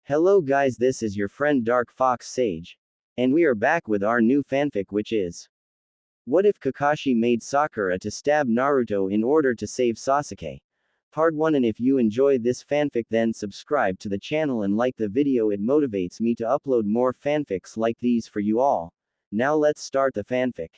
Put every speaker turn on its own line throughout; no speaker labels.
Hello guys, this is your friend Dark Fox Sage. And we are back with our new fanfic, which is, what if Kakashi made Sakura to stab Naruto in order to save Sasuke? Part 1. And if you enjoy this fanfic, then subscribe to the channel and like the video, it motivates me to upload more fanfics like these for you all. Now let's start the fanfic.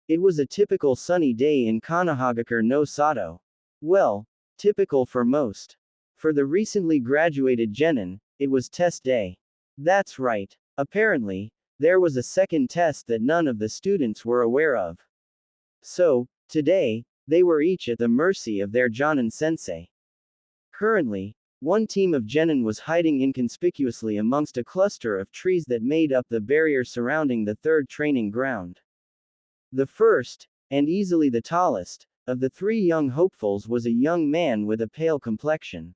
It was a typical sunny day in Konohagakure no Sato. Well, typical for most. For the recently graduated genin, it was test day. That's right. Apparently, there was a second test that none of the students were aware of. So, today, they were each at the mercy of their Jonin sensei. Currently, one team of genin was hiding inconspicuously amongst a cluster of trees that made up the barrier surrounding the third training ground. The first, and easily the tallest, of the three young hopefuls was a young man with a pale complexion.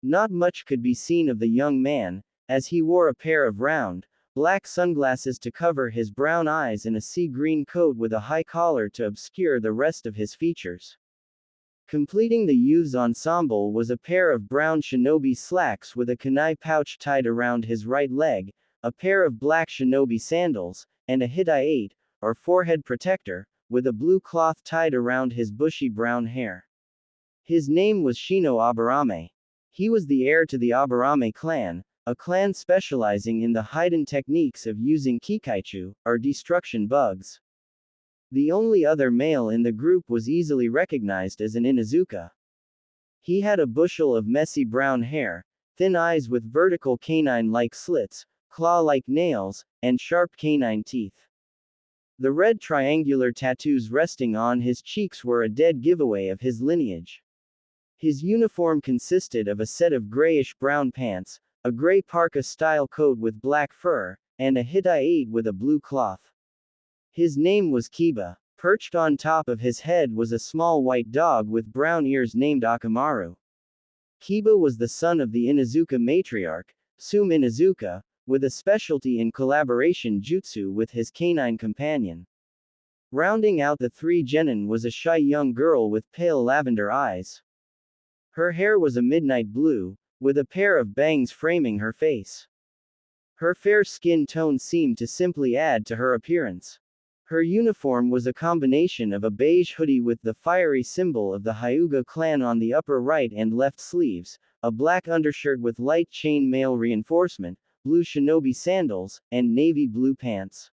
Not much could be seen of the young man, as he wore a pair of round, black sunglasses to cover his brown eyes and a sea green coat with a high collar to obscure the rest of his features. Completing the youth's ensemble was a pair of brown shinobi slacks with a kunai pouch tied around his right leg, a pair of black shinobi sandals, and a hitai, or forehead protector, with a blue cloth tied around his bushy brown hair. His name was Shino Aburame. He was the heir to the Aburame clan, a clan specializing in the hidden techniques of using kikaichu, or destruction bugs. The only other male in the group was easily recognized as an Inuzuka. He had a bushel of messy brown hair, thin eyes with vertical canine-like slits, claw-like nails, and sharp canine teeth. The red triangular tattoos resting on his cheeks were a dead giveaway of his lineage. His uniform consisted of a set of grayish-brown pants, a gray parka-style coat with black fur, and a hitai with a blue cloth. His name was Kiba. Perched on top of his head was a small white dog with brown ears named Akamaru. Kiba was the son of the Inuzuka matriarch, Sume Inuzuka, with a specialty in collaboration jutsu with his canine companion. Rounding out the three genin was a shy young girl with pale lavender eyes. Her hair was a midnight blue, with a pair of bangs framing her face. Her fair skin tone seemed to simply add to her appearance. Her uniform was a combination of a beige hoodie with the fiery symbol of the Hyuga clan on the upper right and left sleeves, a black undershirt with light chain mail reinforcement, blue shinobi sandals, and navy blue pants.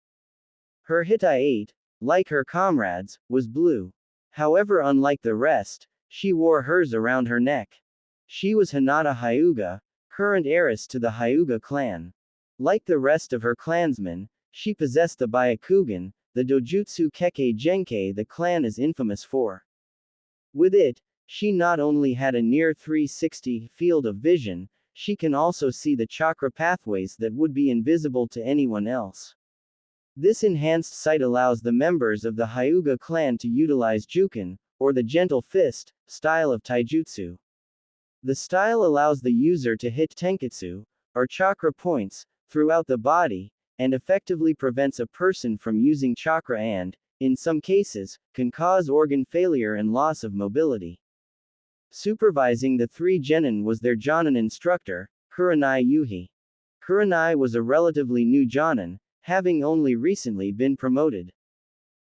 Her hitai, like her comrades, was blue. However, unlike the rest, she wore hers around her neck. She was Hinata Hyuga, current heiress to the Hyuga clan. Like the rest of her clansmen, she possessed the Byakugan, the dojutsu Kekkei Genkei the clan is infamous for. With it, she not only had a near 360 field of vision, she can also see the chakra pathways that would be invisible to anyone else. This enhanced sight allows the members of the Hyuga clan to utilize Juken, or the gentle fist, style of taijutsu. The style allows the user to hit tenketsu, or chakra points, throughout the body, and effectively prevents a person from using chakra and, in some cases, can cause organ failure and loss of mobility. Supervising the three genin was their jonin instructor, Kurenai Yuhi. Kurenai was a relatively new jonin, having only recently been promoted.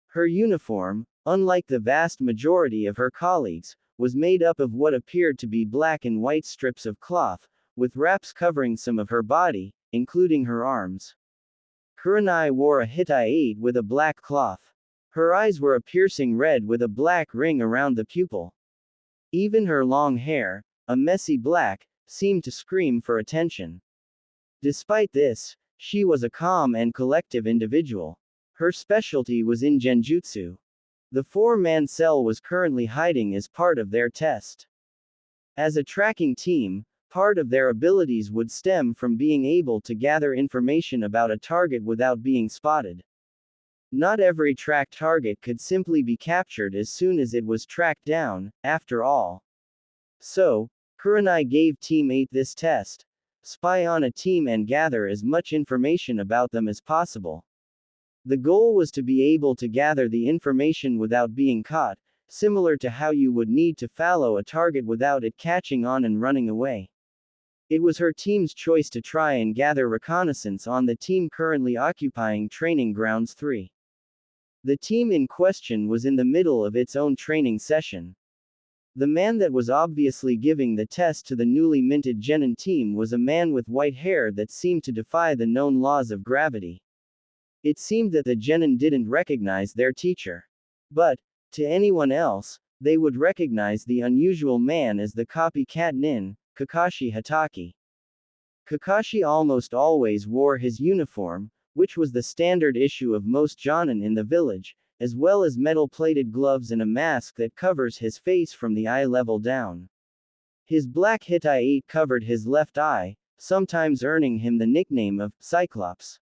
Her uniform, unlike the vast majority of her colleagues, was made up of what appeared to be black and white strips of cloth, with wraps covering some of her body, including her arms. Kurenai wore a hitai with a black cloth. Her eyes were a piercing red with a black ring around the pupil. Even her long hair, a messy black, seemed to scream for attention. Despite this, she was a calm and collective individual. Her specialty was in genjutsu. The four-man cell was currently hiding as part of their test. As a tracking team, part of their abilities would stem from being able to gather information about a target without being spotted. Not every tracked target could simply be captured as soon as it was tracked down, after all. So, Kurenai gave Team 8 this test. Spy on a team and gather as much information about them as possible. The goal was to be able to gather the information without being caught, similar to how you would need to follow a target without it catching on and running away. It was her team's choice to try and gather reconnaissance on the team currently occupying Training Grounds 3. The team in question was in the middle of its own training session. The man that was obviously giving the test to the newly minted Genin team was a man with white hair that seemed to defy the known laws of gravity. It seemed that the Genin didn't recognize their teacher. But, to anyone else, they would recognize the unusual man as the copycat nin, Kakashi Hatake. Kakashi almost always wore his uniform, which was the standard issue of most jonin in the village, as well as metal-plated gloves and a mask that covers his face from the eye level down. His black Hittite covered his left eye, sometimes earning him the nickname of Cyclops.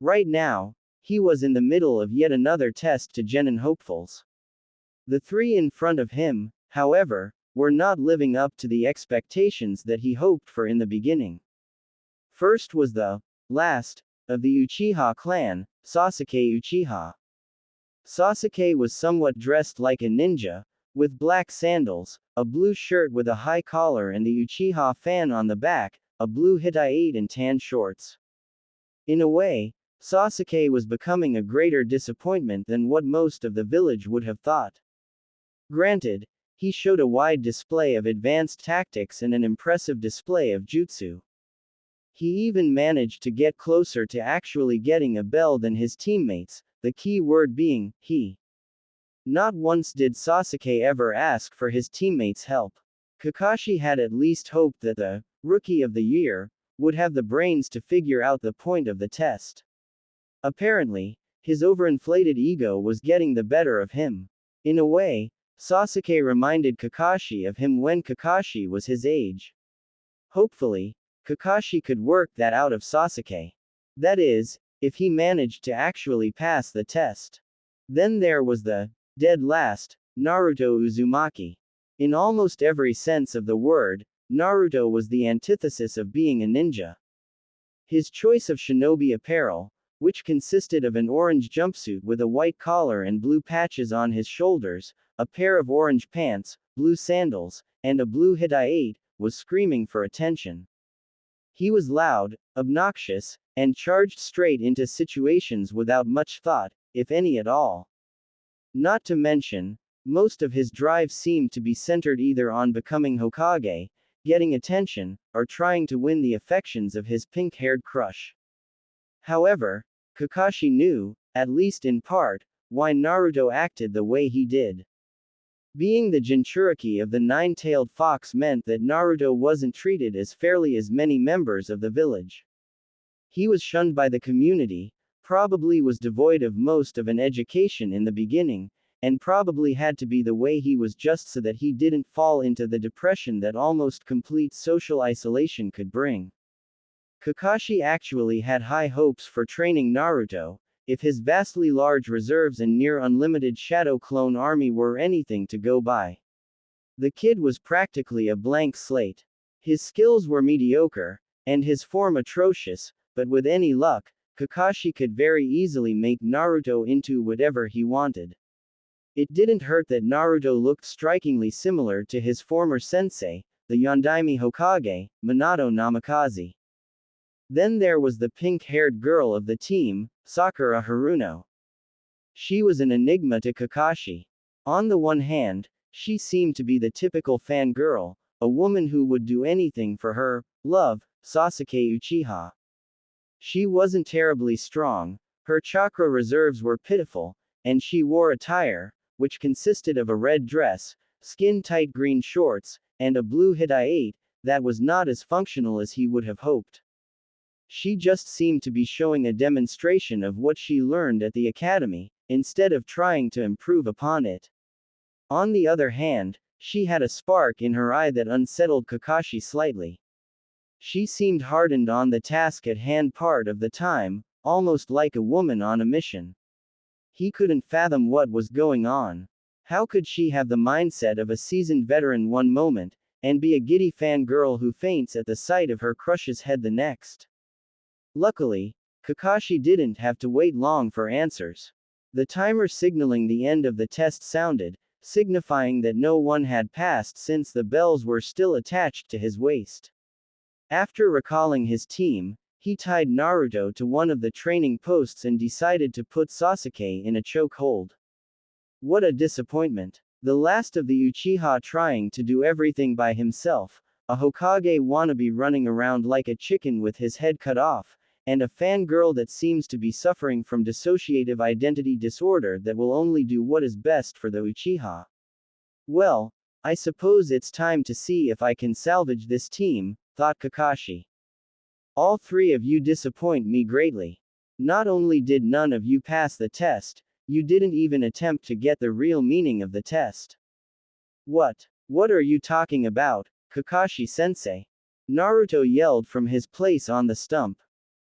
Right now, he was in the middle of yet another test to Genin hopefuls. The three in front of him, however, were not living up to the expectations that he hoped for in the beginning. First was the last of the Uchiha clan, Sasuke Uchiha. Sasuke was somewhat dressed like a ninja, with black sandals, a blue shirt with a high collar and the Uchiha fan on the back, a blue Hittite and tan shorts. In a way, Sasuke was becoming a greater disappointment than what most of the village would have thought. Granted, he showed a wide display of advanced tactics and an impressive display of jutsu. He even managed to get closer to actually getting a bell than his teammates, the key word being, he. Not once did Sasuke ever ask for his teammates' help. Kakashi had at least hoped that the Rookie of the Year would have the brains to figure out the point of the test. Apparently, his overinflated ego was getting the better of him. In a way, Sasuke reminded Kakashi of him when Kakashi was his age. Hopefully, Kakashi could work that out of Sasuke. That is, if he managed to actually pass the test. Then there was the dead last, Naruto Uzumaki. In almost every sense of the word, Naruto was the antithesis of being a ninja. His choice of shinobi apparel, which consisted of an orange jumpsuit with a white collar and blue patches on his shoulders, a pair of orange pants, blue sandals, and a blue Hittite, was screaming for attention. He was loud, obnoxious, and charged straight into situations without much thought, if any at all. Not to mention, most of his drive seemed to be centered either on becoming Hokage, getting attention, or trying to win the affections of his pink-haired crush. However, Kakashi knew, at least in part, why Naruto acted the way he did. Being the Jinchuriki of the nine-tailed fox meant that Naruto wasn't treated as fairly as many members of the village. He was shunned by the community, probably was devoid of most of an education in the beginning, and probably had to be the way he was just so that he didn't fall into the depression that almost complete social isolation could bring. Kakashi actually had high hopes for training Naruto, if his vastly large reserves and near unlimited shadow clone army were anything to go by. The kid was practically a blank slate. His skills were mediocre, and his form atrocious, but with any luck, Kakashi could very easily make Naruto into whatever he wanted. It didn't hurt that Naruto looked strikingly similar to his former sensei, the Yondaime Hokage, Minato Namikaze. Then there was the pink-haired girl of the team, Sakura Haruno. She was an enigma to Kakashi. On the one hand, she seemed to be the typical fangirl, a woman who would do anything for her love, Sasuke Uchiha. She wasn't terribly strong, her chakra reserves were pitiful, and she wore attire, which consisted of a red dress, skin-tight green shorts, and a blue Hittite, that was not as functional as he would have hoped. She just seemed to be showing a demonstration of what she learned at the academy, instead of trying to improve upon it. On the other hand, she had a spark in her eye that unsettled Kakashi slightly. She seemed hardened on the task at hand part of the time, almost like a woman on a mission. He couldn't fathom what was going on. How could she have the mindset of a seasoned veteran one moment, and be a giddy fangirl who faints at the sight of her crush's head the next? Luckily, Kakashi didn't have to wait long for answers. The timer signaling the end of the test sounded, signifying that no one had passed since the bells were still attached to his waist. After recalling his team, he tied Naruto to one of the training posts and decided to put Sasuke in a chokehold. What a disappointment. The last of the Uchiha trying to do everything by himself, a Hokage wannabe running around like a chicken with his head cut off, and a fangirl that seems to be suffering from dissociative identity disorder that will only do what is best for the Uchiha. Well, I suppose it's time to see if I can salvage this team, thought Kakashi. All three of you disappoint me greatly. Not only did none of you pass the test, you didn't even attempt to get the real meaning of the test. What are you talking about, Kakashi-sensei? Naruto yelled from his place on the stump.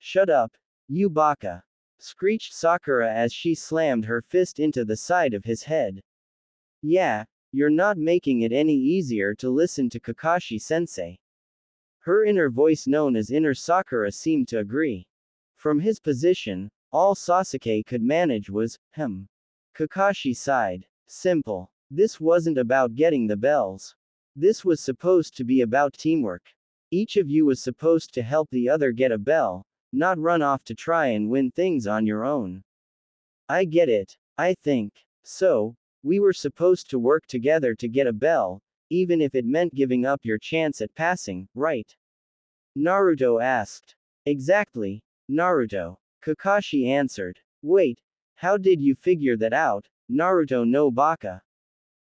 Shut up, you baka! Screeched Sakura as she slammed her fist into the side of his head. Yeah, you're not making it any easier to listen to Kakashi-sensei. Her inner voice known as Inner Sakura seemed to agree. From his position, all Sasuke could manage was, Kakashi sighed. Simple. This wasn't about getting the bells. This was supposed to be about teamwork. Each of you was supposed to help the other get a bell, not run off to try and win things on your own. I get it, I think. So, we were supposed to work together to get a bell, even if it meant giving up your chance at passing, right? Naruto asked. Exactly, Naruto. Kakashi answered. Wait, how did you figure that out, Naruto no baka?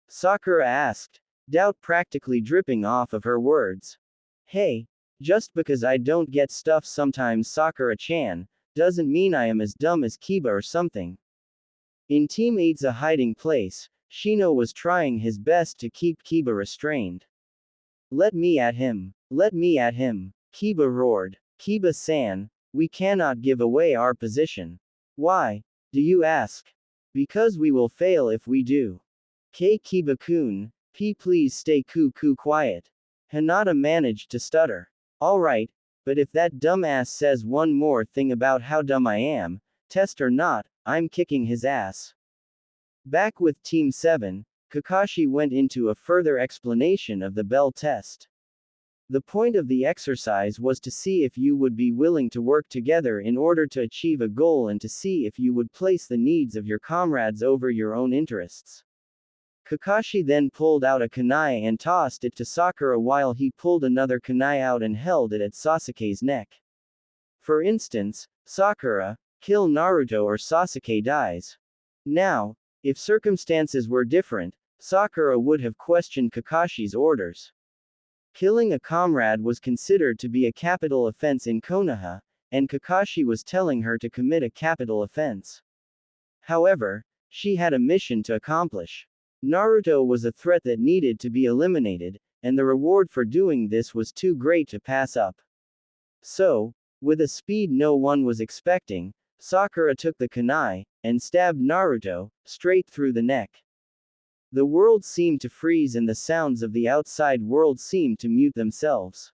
Sakura asked, doubt practically dripping off of her words. Hey, just because I don't get stuff sometimes, Sakura-chan, doesn't mean I am as dumb as Kiba or something. In Team 8's a hiding place, Shino was trying his best to keep Kiba restrained. Let me at him. Let me at him. Kiba roared. Kiba-san, we cannot give away our position. Why, do you ask? Because we will fail if we do. Kiba-kun, please stay quiet. Hinata managed to stutter. Alright, but if that dumbass says one more thing about how dumb I am, test or not, I'm kicking his ass. Back with Team 7, Kakashi went into a further explanation of the bell test. The point of the exercise was to see if you would be willing to work together in order to achieve a goal and to see if you would place the needs of your comrades over your own interests. Kakashi then pulled out a kunai and tossed it to Sakura while he pulled another kunai out and held it at Sasuke's neck. For instance, Sakura, kill Naruto or Sasuke dies. Now, if circumstances were different, Sakura would have questioned Kakashi's orders. Killing a comrade was considered to be a capital offense in Konoha, and Kakashi was telling her to commit a capital offense. However, she had a mission to accomplish. Naruto was a threat that needed to be eliminated, and the reward for doing this was too great to pass up. So, with a speed no one was expecting, Sakura took the kunai, and stabbed Naruto, straight through the neck. The world seemed to freeze and the sounds of the outside world seemed to mute themselves.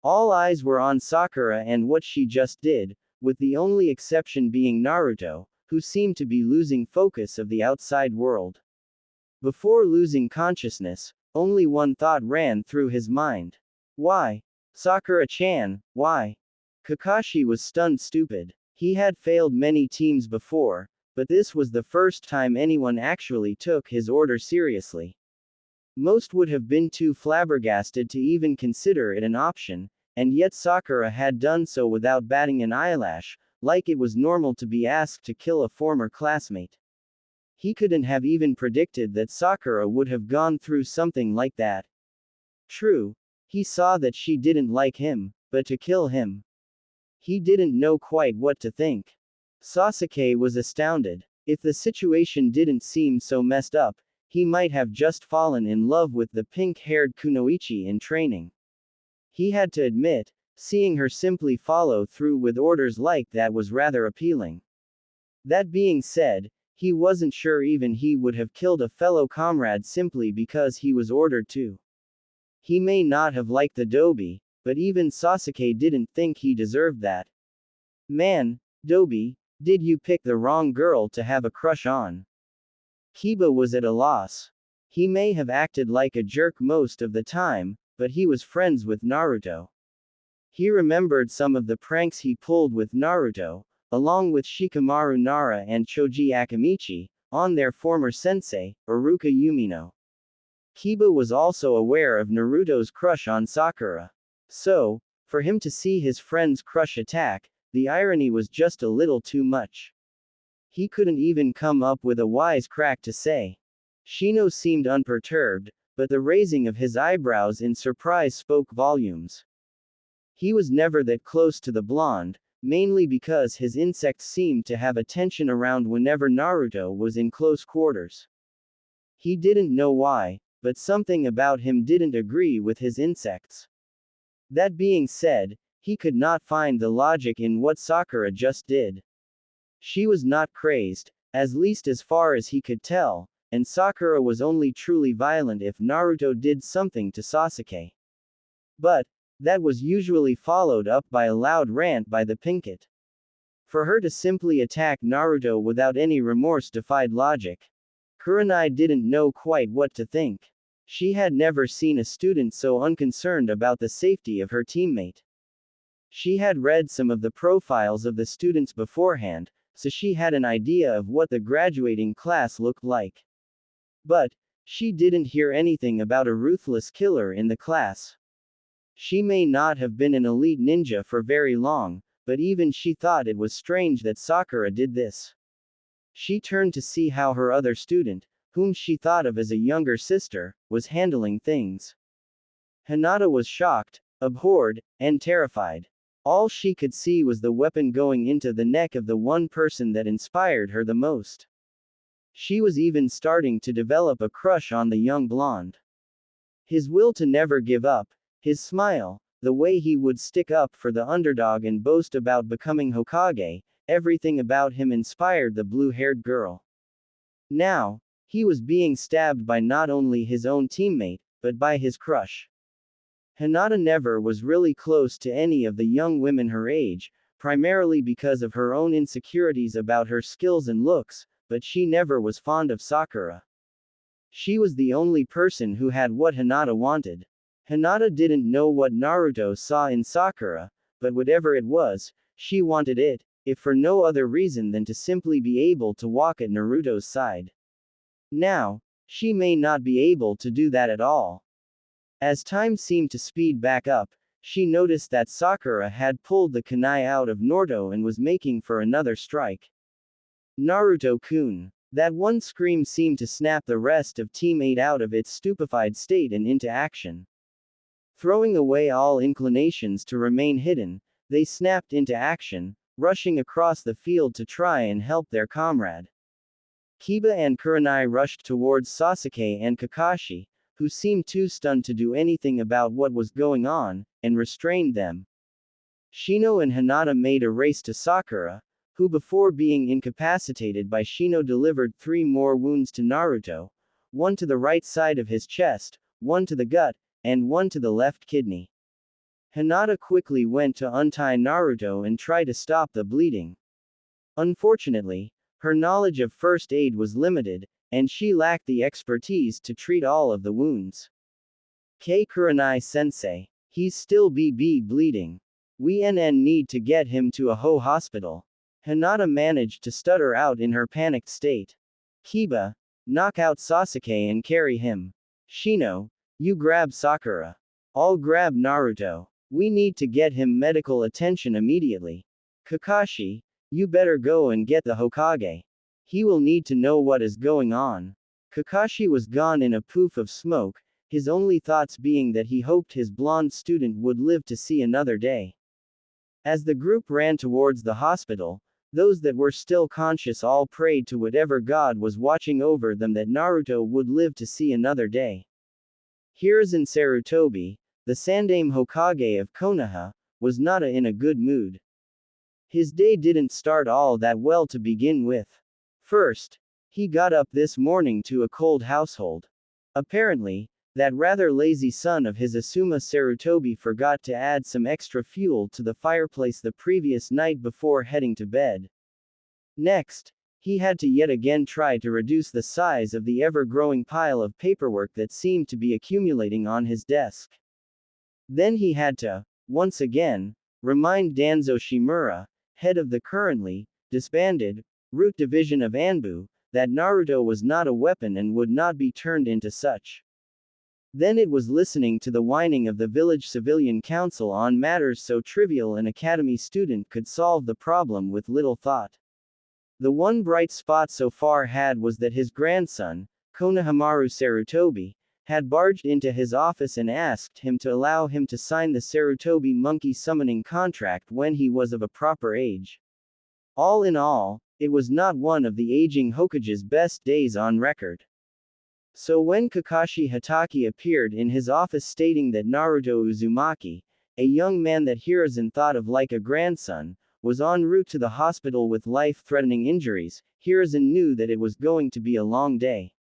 All eyes were on Sakura and what she just did, with the only exception being Naruto, who seemed to be losing focus of the outside world. Before losing consciousness, only one thought ran through his mind. Why? Sakura-chan, why? Kakashi was stunned stupid. He had failed many teams before, but this was the first time anyone actually took his order seriously. Most would have been too flabbergasted to even consider it an option, and yet Sakura had done so without batting an eyelash, like it was normal to be asked to kill a former classmate. He couldn't have even predicted that Sakura would have gone through something like that. True, he saw that she didn't like him, but to kill him. He didn't know quite what to think. Sasuke was astounded. If the situation didn't seem so messed up, he might have just fallen in love with the pink-haired Kunoichi in training. He had to admit, seeing her simply follow through with orders like that was rather appealing. That being said, he wasn't sure even he would have killed a fellow comrade simply because he was ordered to. He may not have liked the Dobi, but even Sasuke didn't think he deserved that. Man, Dobi, did you pick the wrong girl to have a crush on? Kiba was at a loss. He may have acted like a jerk most of the time, but he was friends with Naruto. He remembered some of the pranks he pulled with Naruto, along with Shikamaru Nara and Choji Akamichi, on their former sensei, Iruka Umino. Kiba was also aware of Naruto's crush on Sakura. So, for him to see his friend's crush attack, the irony was just a little too much. He couldn't even come up with a wise crack to say. Shino seemed unperturbed, but the raising of his eyebrows in surprise spoke volumes. He was never that close to the blonde, mainly because his insects seemed to have a tension around whenever Naruto was in close quarters. He didn't know why, but something about him didn't agree with his insects. That being said, he could not find the logic in what Sakura just did. She was not crazed, at least as far as he could tell, and Sakura was only truly violent if Naruto did something to Sasuke. But, that was usually followed up by a loud rant by the Pinkett. For her to simply attack Naruto without any remorse defied logic. Kurenai didn't know quite what to think. She had never seen a student so unconcerned about the safety of her teammate. She had read some of the profiles of the students beforehand, so she had an idea of what the graduating class looked like. But, she didn't hear anything about a ruthless killer in the class. She may not have been an elite ninja for very long, but even she thought it was strange that Sakura did this. She turned to see how her other student, whom she thought of as a younger sister, was handling things. Hinata was shocked, abhorred, and terrified. All she could see was the weapon going into the neck of the one person that inspired her the most. She was even starting to develop a crush on the young blonde. His will to never give up, his smile, the way he would stick up for the underdog and boast about becoming Hokage, everything about him inspired the blue-haired girl. Now, he was being stabbed by not only his own teammate, but by his crush. Hinata never was really close to any of the young women her age, primarily because of her own insecurities about her skills and looks, but she never was fond of Sakura. She was the only person who had what Hinata wanted. Hinata didn't know what Naruto saw in Sakura, but whatever it was, she wanted it, if for no other reason than to simply be able to walk at Naruto's side. Now, she may not be able to do that at all. As time seemed to speed back up, she noticed that Sakura had pulled the kunai out of Naruto and was making for another strike. Naruto-kun. That one scream seemed to snap the rest of Team 8 out of its stupefied state and into action. Throwing away all inclinations to remain hidden, they snapped into action, rushing across the field to try and help their comrade. Kiba and Kurenai rushed towards Sasuke and Kakashi, who seemed too stunned to do anything about what was going on, and restrained them. Shino and Hinata made a race to Sakura, who before being incapacitated by Shino delivered 3 more wounds to Naruto, one to the right side of his chest, one to the gut, and one to the left kidney. Hinata quickly went to untie Naruto and try to stop the bleeding. Unfortunately, her knowledge of first aid was limited, and she lacked the expertise to treat all of the wounds. Kurenai-sensei. He's still bleeding. We need to get him to a hospital. Hinata managed to stutter out in her panicked state. Kiba, knock out Sasuke and carry him. Shino, you grab Sakura. I'll grab Naruto. We need to get him medical attention immediately. Kakashi, you better go and get the Hokage. He will need to know what is going on. Kakashi was gone in a poof of smoke, his only thoughts being that he hoped his blonde student would live to see another day. As the group ran towards the hospital, those that were still conscious all prayed to whatever god was watching over them that Naruto would live to see another day. Hiruzen Sarutobi, the Sandaime Hokage of Konoha, was not in a good mood. His day didn't start all that well to begin with. First, he got up this morning to a cold household. Apparently, that rather lazy son of his Asuma Sarutobi forgot to add some extra fuel to the fireplace the previous night before heading to bed. Next, he had to yet again try to reduce the size of the ever-growing pile of paperwork that seemed to be accumulating on his desk. Then he had to once again, remind Danzo Shimura, head of the currently disbanded Root Division of Anbu, that Naruto was not a weapon and would not be turned into such. Then it was listening to the whining of the village civilian council on matters so trivial an academy student could solve the problem with little thought. The one bright spot so far had was that his grandson, Konohamaru Sarutobi, had barged into his office and asked him to allow him to sign the Sarutobi monkey summoning contract when he was of a proper age. All in all, it was not one of the aging Hokage's best days on record. So when Kakashi Hatake appeared in his office stating that Naruto Uzumaki, a young man that Hiruzen thought of like a grandson, was en route to the hospital with life-threatening injuries, Hiruzen knew that it was going to be a long day.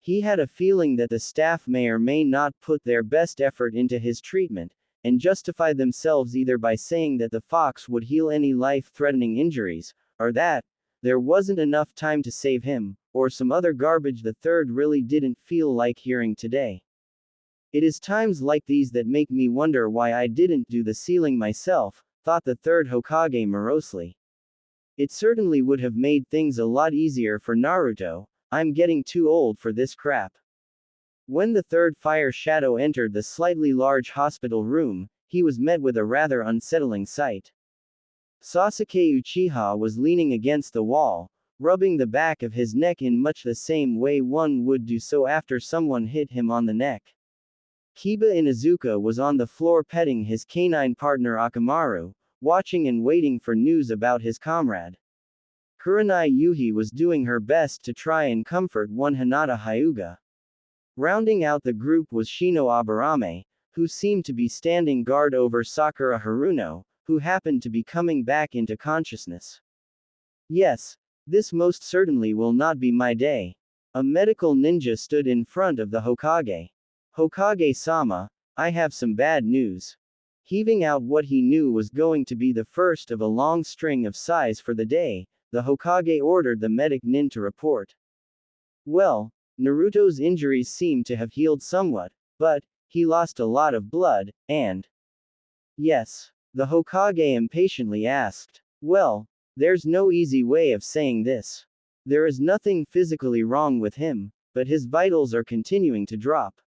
He had a feeling that the staff may or may not put their best effort into his treatment, and justify themselves either by saying that the fox would heal any life-threatening injuries, or that there wasn't enough time to save him, or some other garbage the third really didn't feel like hearing today. It is times like these that make me wonder why I didn't do the sealing myself, thought the third Hokage morosely. It certainly would have made things a lot easier for Naruto. I'm getting too old for this crap. When the third fire shadow entered the slightly large hospital room, he was met with a rather unsettling sight. Sasuke Uchiha was leaning against the wall, rubbing the back of his neck in much the same way one would do so after someone hit him on the neck. Kiba Inuzuka was on the floor petting his canine partner Akamaru, watching and waiting for news about his comrade. Kurenai Yuhi was doing her best to try and comfort one Hinata Hyuga. Rounding out the group was Shino Aburame, who seemed to be standing guard over Sakura Haruno, who happened to be coming back into consciousness. Yes, this most certainly will not be my day. A medical ninja stood in front of the Hokage. Hokage-sama, I have some bad news. Heaving out what he knew was going to be the first of a long string of sighs for the day, the Hokage ordered the medic nin to report. Well, Naruto's injuries seem to have healed somewhat, but he lost a lot of blood, and... Yes, the Hokage impatiently asked. Well, there's no easy way of saying this. There is nothing physically wrong with him, but his vitals are continuing to drop.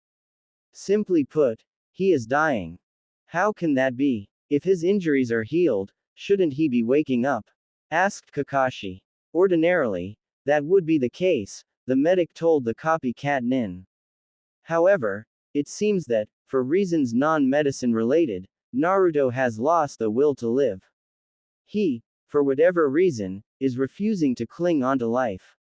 Simply put, he is dying. How can that be? If his injuries are healed, shouldn't he be waking up? Asked Kakashi. Ordinarily, that would be the case, the medic told the copycat nin. However, it seems that, for reasons non-medicine related, Naruto has lost the will to live. He, for whatever reason, is refusing to cling onto life.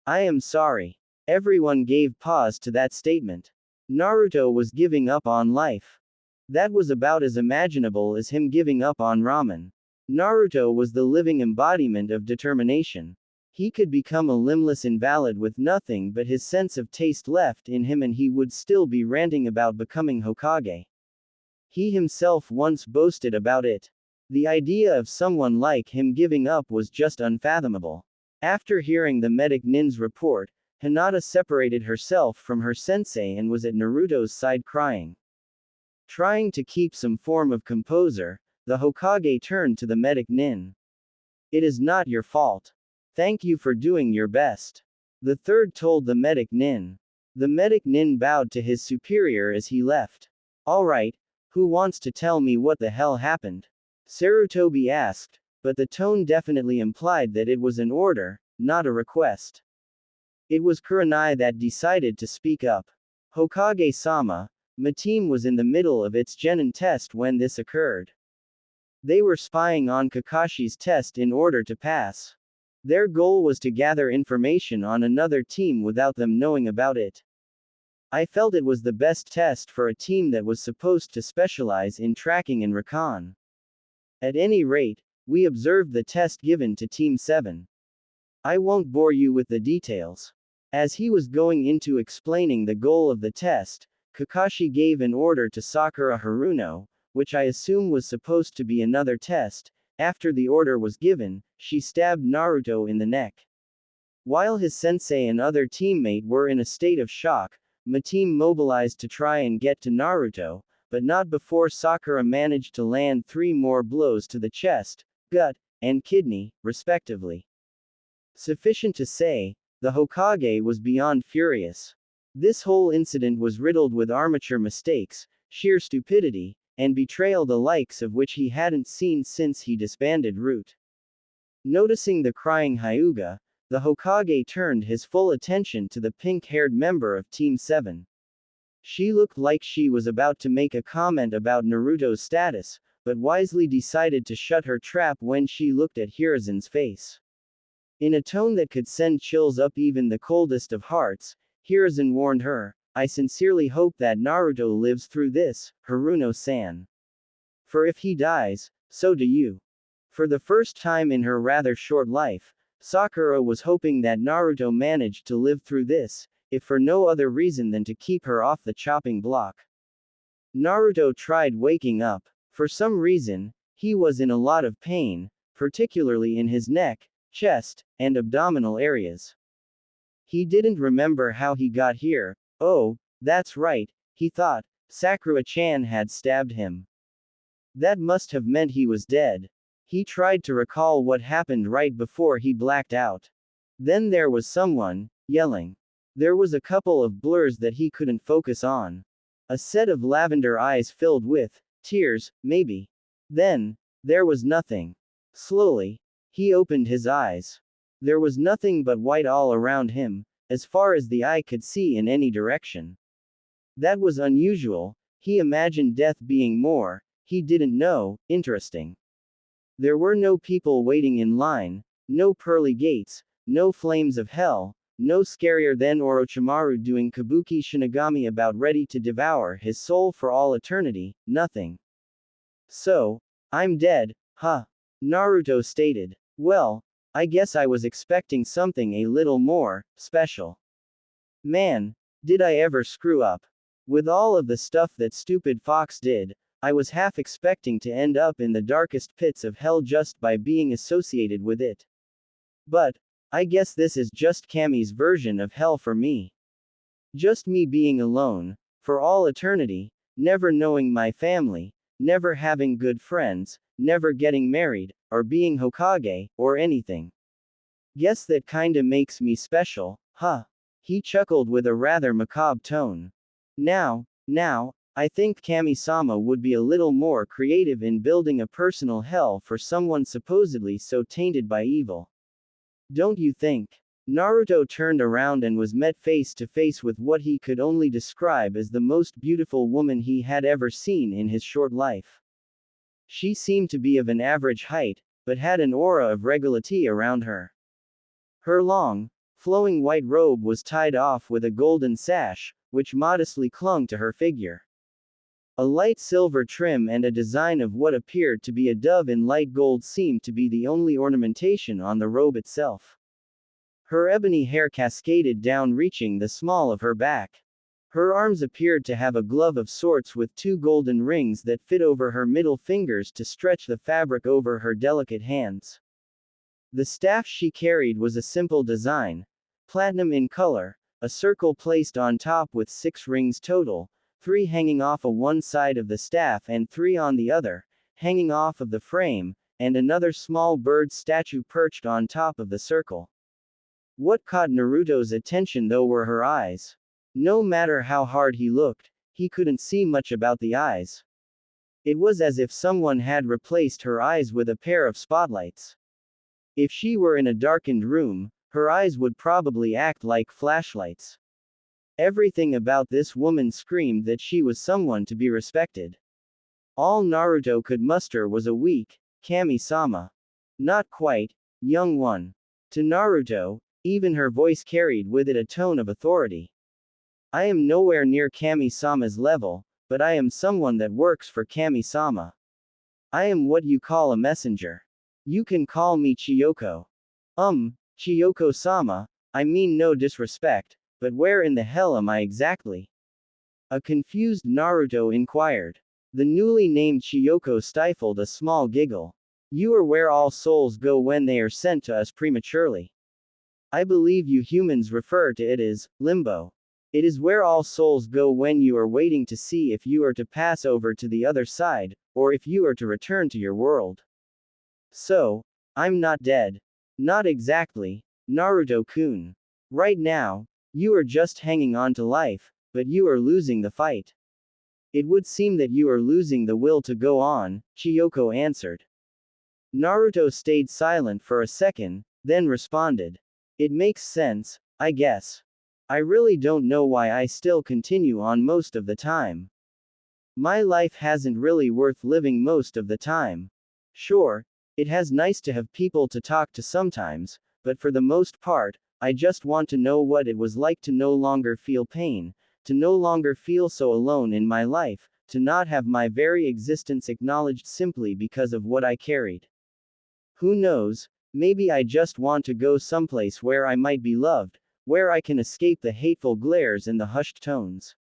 I am sorry. Everyone gave pause to that statement. Naruto was giving up on life. That was about as imaginable as him giving up on ramen. Naruto was the living embodiment of determination. He could become a limbless invalid with nothing but his sense of taste left in him and he would still be ranting about becoming Hokage. He himself once boasted about it. The idea of someone like him giving up was just unfathomable. After hearing the medic nin's report, Hinata separated herself from her sensei and was at Naruto's side crying. Trying to keep some form of composure, the Hokage turned to the medic nin. It is not your fault. Thank you for doing your best. The third told the medic nin. The medic nin bowed to his superior as he left. Alright, who wants to tell me what the hell happened? Sarutobi asked, but the tone definitely implied that it was an order, not a request. It was Kurenai that decided to speak up. Hokage-sama, my team was in the middle of its genin test when this occurred. They were spying on Kakashi's test in order to pass. Their goal was to gather information on another team without them knowing about it. I felt it was the best test for a team that was supposed to specialize in tracking and recon. At any rate, we observed the test given to Team 7. I won't bore you with the details. As he was going into explaining the goal of the test, Kakashi gave an order to Sakura Haruno, which I assume was supposed to be another test. After the order was given, she stabbed Naruto in the neck. While his sensei and other teammate were in a state of shock, my team mobilized to try and get to Naruto, but not before Sakura managed to land 3 more blows to the chest, gut, and kidney, respectively. Sufficient to say, the Hokage was beyond furious. This whole incident was riddled with armature mistakes, sheer stupidity, and betrayal the likes of which he hadn't seen since he disbanded Root. Noticing the crying Hyuga, the Hokage turned his full attention to the pink-haired member of Team 7. She looked like she was about to make a comment about Naruto's status, but wisely decided to shut her trap when she looked at Hiruzen's face. In a tone that could send chills up even the coldest of hearts, Hiruzen warned her, "I sincerely hope that Naruto lives through this, Haruno-san. For if he dies, so do you." For the first time in her rather short life, Sakura was hoping that Naruto managed to live through this, if for no other reason than to keep her off the chopping block. Naruto tried waking up. For some reason, he was in a lot of pain, particularly in his neck, chest, and abdominal areas. He didn't remember how he got here. Oh, that's right, he thought, Sakura-chan had stabbed him. That must have meant he was dead. He tried to recall what happened right before he blacked out. Then there was someone yelling. There was a couple of blurs that he couldn't focus on. A set of lavender eyes filled with tears, maybe. Then, there was nothing. Slowly, he opened his eyes. There was nothing but white all around him, as far as the eye could see in any direction. That was unusual. He imagined death being more, he didn't know, interesting. There were no people waiting in line, no pearly gates, no flames of hell, no scarier than Orochimaru doing kabuki shinigami about ready to devour his soul for all eternity, nothing. So, I'm dead, huh? Naruto stated. Well, I guess I was expecting something a little more special. Man, did I ever screw up. With all of the stuff that stupid Fox did, I was half expecting to end up in the darkest pits of hell just by being associated with it. But, I guess this is just Kami's version of hell for me. Just me being alone, for all eternity, never knowing my family, never having good friends, never getting married, or being Hokage, or anything. Guess that kinda makes me special, huh? He chuckled with a rather macabre tone. Now, I think Kami-sama would be a little more creative in building a personal hell for someone supposedly so tainted by evil. Don't you think? Naruto turned around and was met face to face with what he could only describe as the most beautiful woman he had ever seen in his short life. She seemed to be of an average height, but had an aura of regality around her. Her long, flowing white robe was tied off with a golden sash, which modestly clung to her figure. A light silver trim and a design of what appeared to be a dove in light gold seemed to be the only ornamentation on the robe itself. Her ebony hair cascaded down reaching the small of her back. Her arms appeared to have a glove of sorts with 2 golden rings that fit over her middle fingers to stretch the fabric over her delicate hands. The staff she carried was a simple design, platinum in color, a circle placed on top with 6 rings total, 3 hanging off of one side of the staff and 3 on the other, hanging off of the frame, and another small bird statue perched on top of the circle. What caught Naruto's attention though were her eyes. No matter how hard he looked, he couldn't see much about the eyes. It was as if someone had replaced her eyes with a pair of spotlights. If she were in a darkened room, her eyes would probably act like flashlights. Everything about this woman screamed that she was someone to be respected. All Naruto could muster was a weak, Kami-sama. Not quite, young one. To Naruto, even her voice carried with it a tone of authority. I am nowhere near Kami-sama's level, but I am someone that works for Kami-sama. I am what you call a messenger. You can call me Chiyoko. Chiyoko-sama, I mean no disrespect, but where in the hell am I exactly? A confused Naruto inquired. The newly named Chiyoko stifled a small giggle. You are where all souls go when they are sent to us prematurely. I believe you humans refer to it as limbo. It is where all souls go when you are waiting to see if you are to pass over to the other side, or if you are to return to your world. So, I'm not dead. Not exactly, Naruto-kun. Right now, you are just hanging on to life, but you are losing the fight. It would seem that you are losing the will to go on, Chiyoko answered. Naruto stayed silent for a second, then responded. It makes sense, I guess. I really don't know why I still continue on most of the time. My life hasn't really worth living most of the time. Sure, it has nice to have people to talk to sometimes, but for the most part, I just want to know what it was like to no longer feel pain, to no longer feel so alone in my life, to not have my very existence acknowledged simply because of what I carried. Who knows, maybe I just want to go someplace where I might be loved, where I can escape the hateful glares and the hushed tones.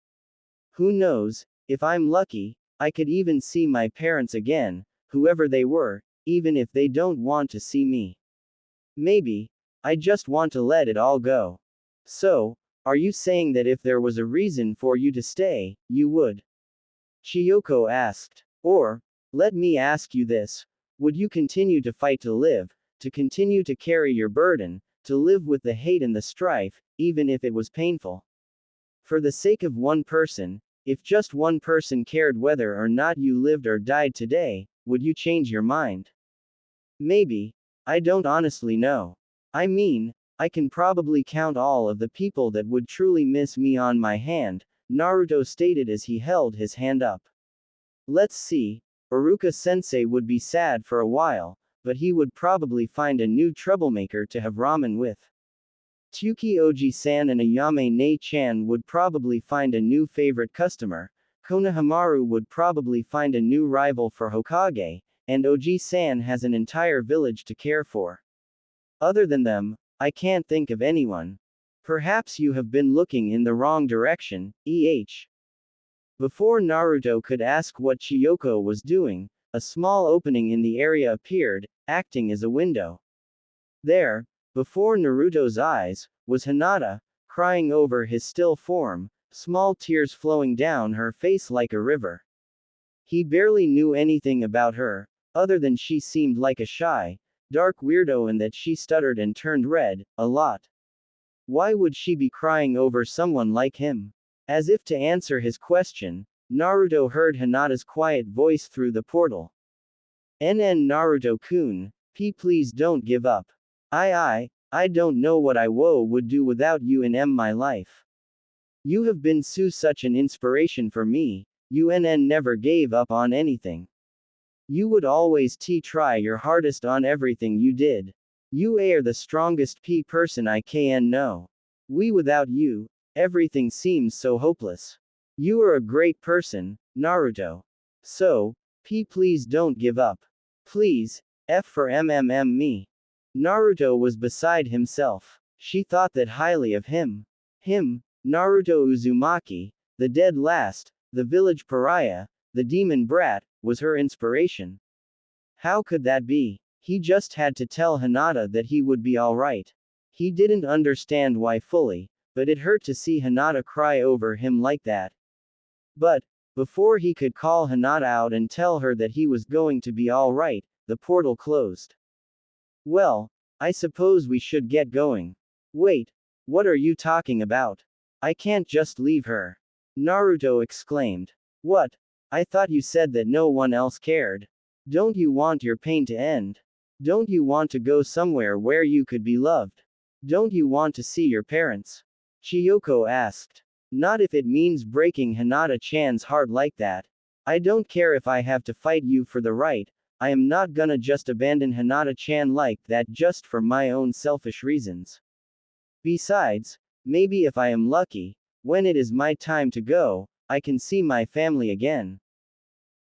Who knows, if I'm lucky, I could even see my parents again, whoever they were, even if they don't want to see me. Maybe, I just want to let it all go. So, are you saying that if there was a reason for you to stay, you would? Chiyoko asked. Or, let me ask you this. Would you continue to fight to live, to continue to carry your burden, to live with the hate and the strife, even if it was painful? For the sake of one person, if just one person cared whether or not you lived or died today, would you change your mind? Maybe. I don't honestly know. I mean, I can probably count all of the people that would truly miss me on my hand, Naruto stated as he held his hand up. Let's see. Iruka-sensei would be sad for a while, but he would probably find a new troublemaker to have ramen with. Tsuki Oji-san and Ayame Ne-chan would probably find a new favorite customer, Konohamaru would probably find a new rival for Hokage, and Oji-san has an entire village to care for. Other than them, I can't think of anyone. Perhaps you have been looking in the wrong direction, Before Naruto could ask what Chiyoko was doing, a small opening in the area appeared, acting as a window. There, before Naruto's eyes, was Hinata, crying over his still form, small tears flowing down her face like a river. He barely knew anything about her, other than she seemed like a shy, dark weirdo and that she stuttered and turned red, a lot. Why would she be crying over someone like him? As if to answer his question, Naruto heard Hinata's quiet voice through the portal. NN Naruto-kun, please don't give up. I don't know what I would do without you in my life. You have been such an inspiration for me, you never gave up on anything. You would always try your hardest on everything you did. You are the strongest person I can know. Without you, everything seems so hopeless. You are a great person, Naruto. So, please don't give up. Please, F for me. Naruto was beside himself. She thought that highly of him. Him, Naruto Uzumaki, the dead last, the village pariah, the demon brat, was her inspiration. How could that be? He just had to tell Hinata that he would be alright. He didn't understand why fully, but it hurt to see Hinata cry over him like that. But, before he could call Hinata out and tell her that he was going to be alright, the portal closed. Well, I suppose we should get going. Wait, what are you talking about? I can't just leave her. Naruto exclaimed. What? I thought you said that no one else cared. Don't you want your pain to end? Don't you want to go somewhere where you could be loved? Don't you want to see your parents? Chiyoko asked. Not if it means breaking Hinata-chan's heart like that. I don't care if I have to fight you for the right, I am not gonna just abandon Hinata-chan like that just for my own selfish reasons. Besides, maybe if I am lucky, when it is my time to go, I can see my family again.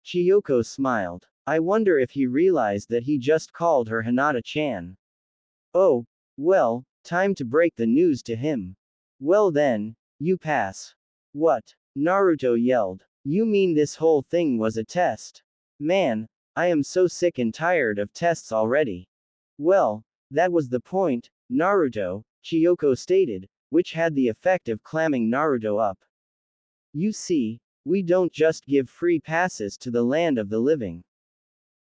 Chiyoko smiled. I wonder if he realized that he just called her Hinata-chan. Oh, well, time to break the news to him. Well then, you pass. What? Naruto yelled. You mean this whole thing was a test? Man, I am so sick and tired of tests already. Well, that was the point, Naruto, Chiyoko stated, which had the effect of clamming Naruto up. You see, we don't just give free passes to the land of the living.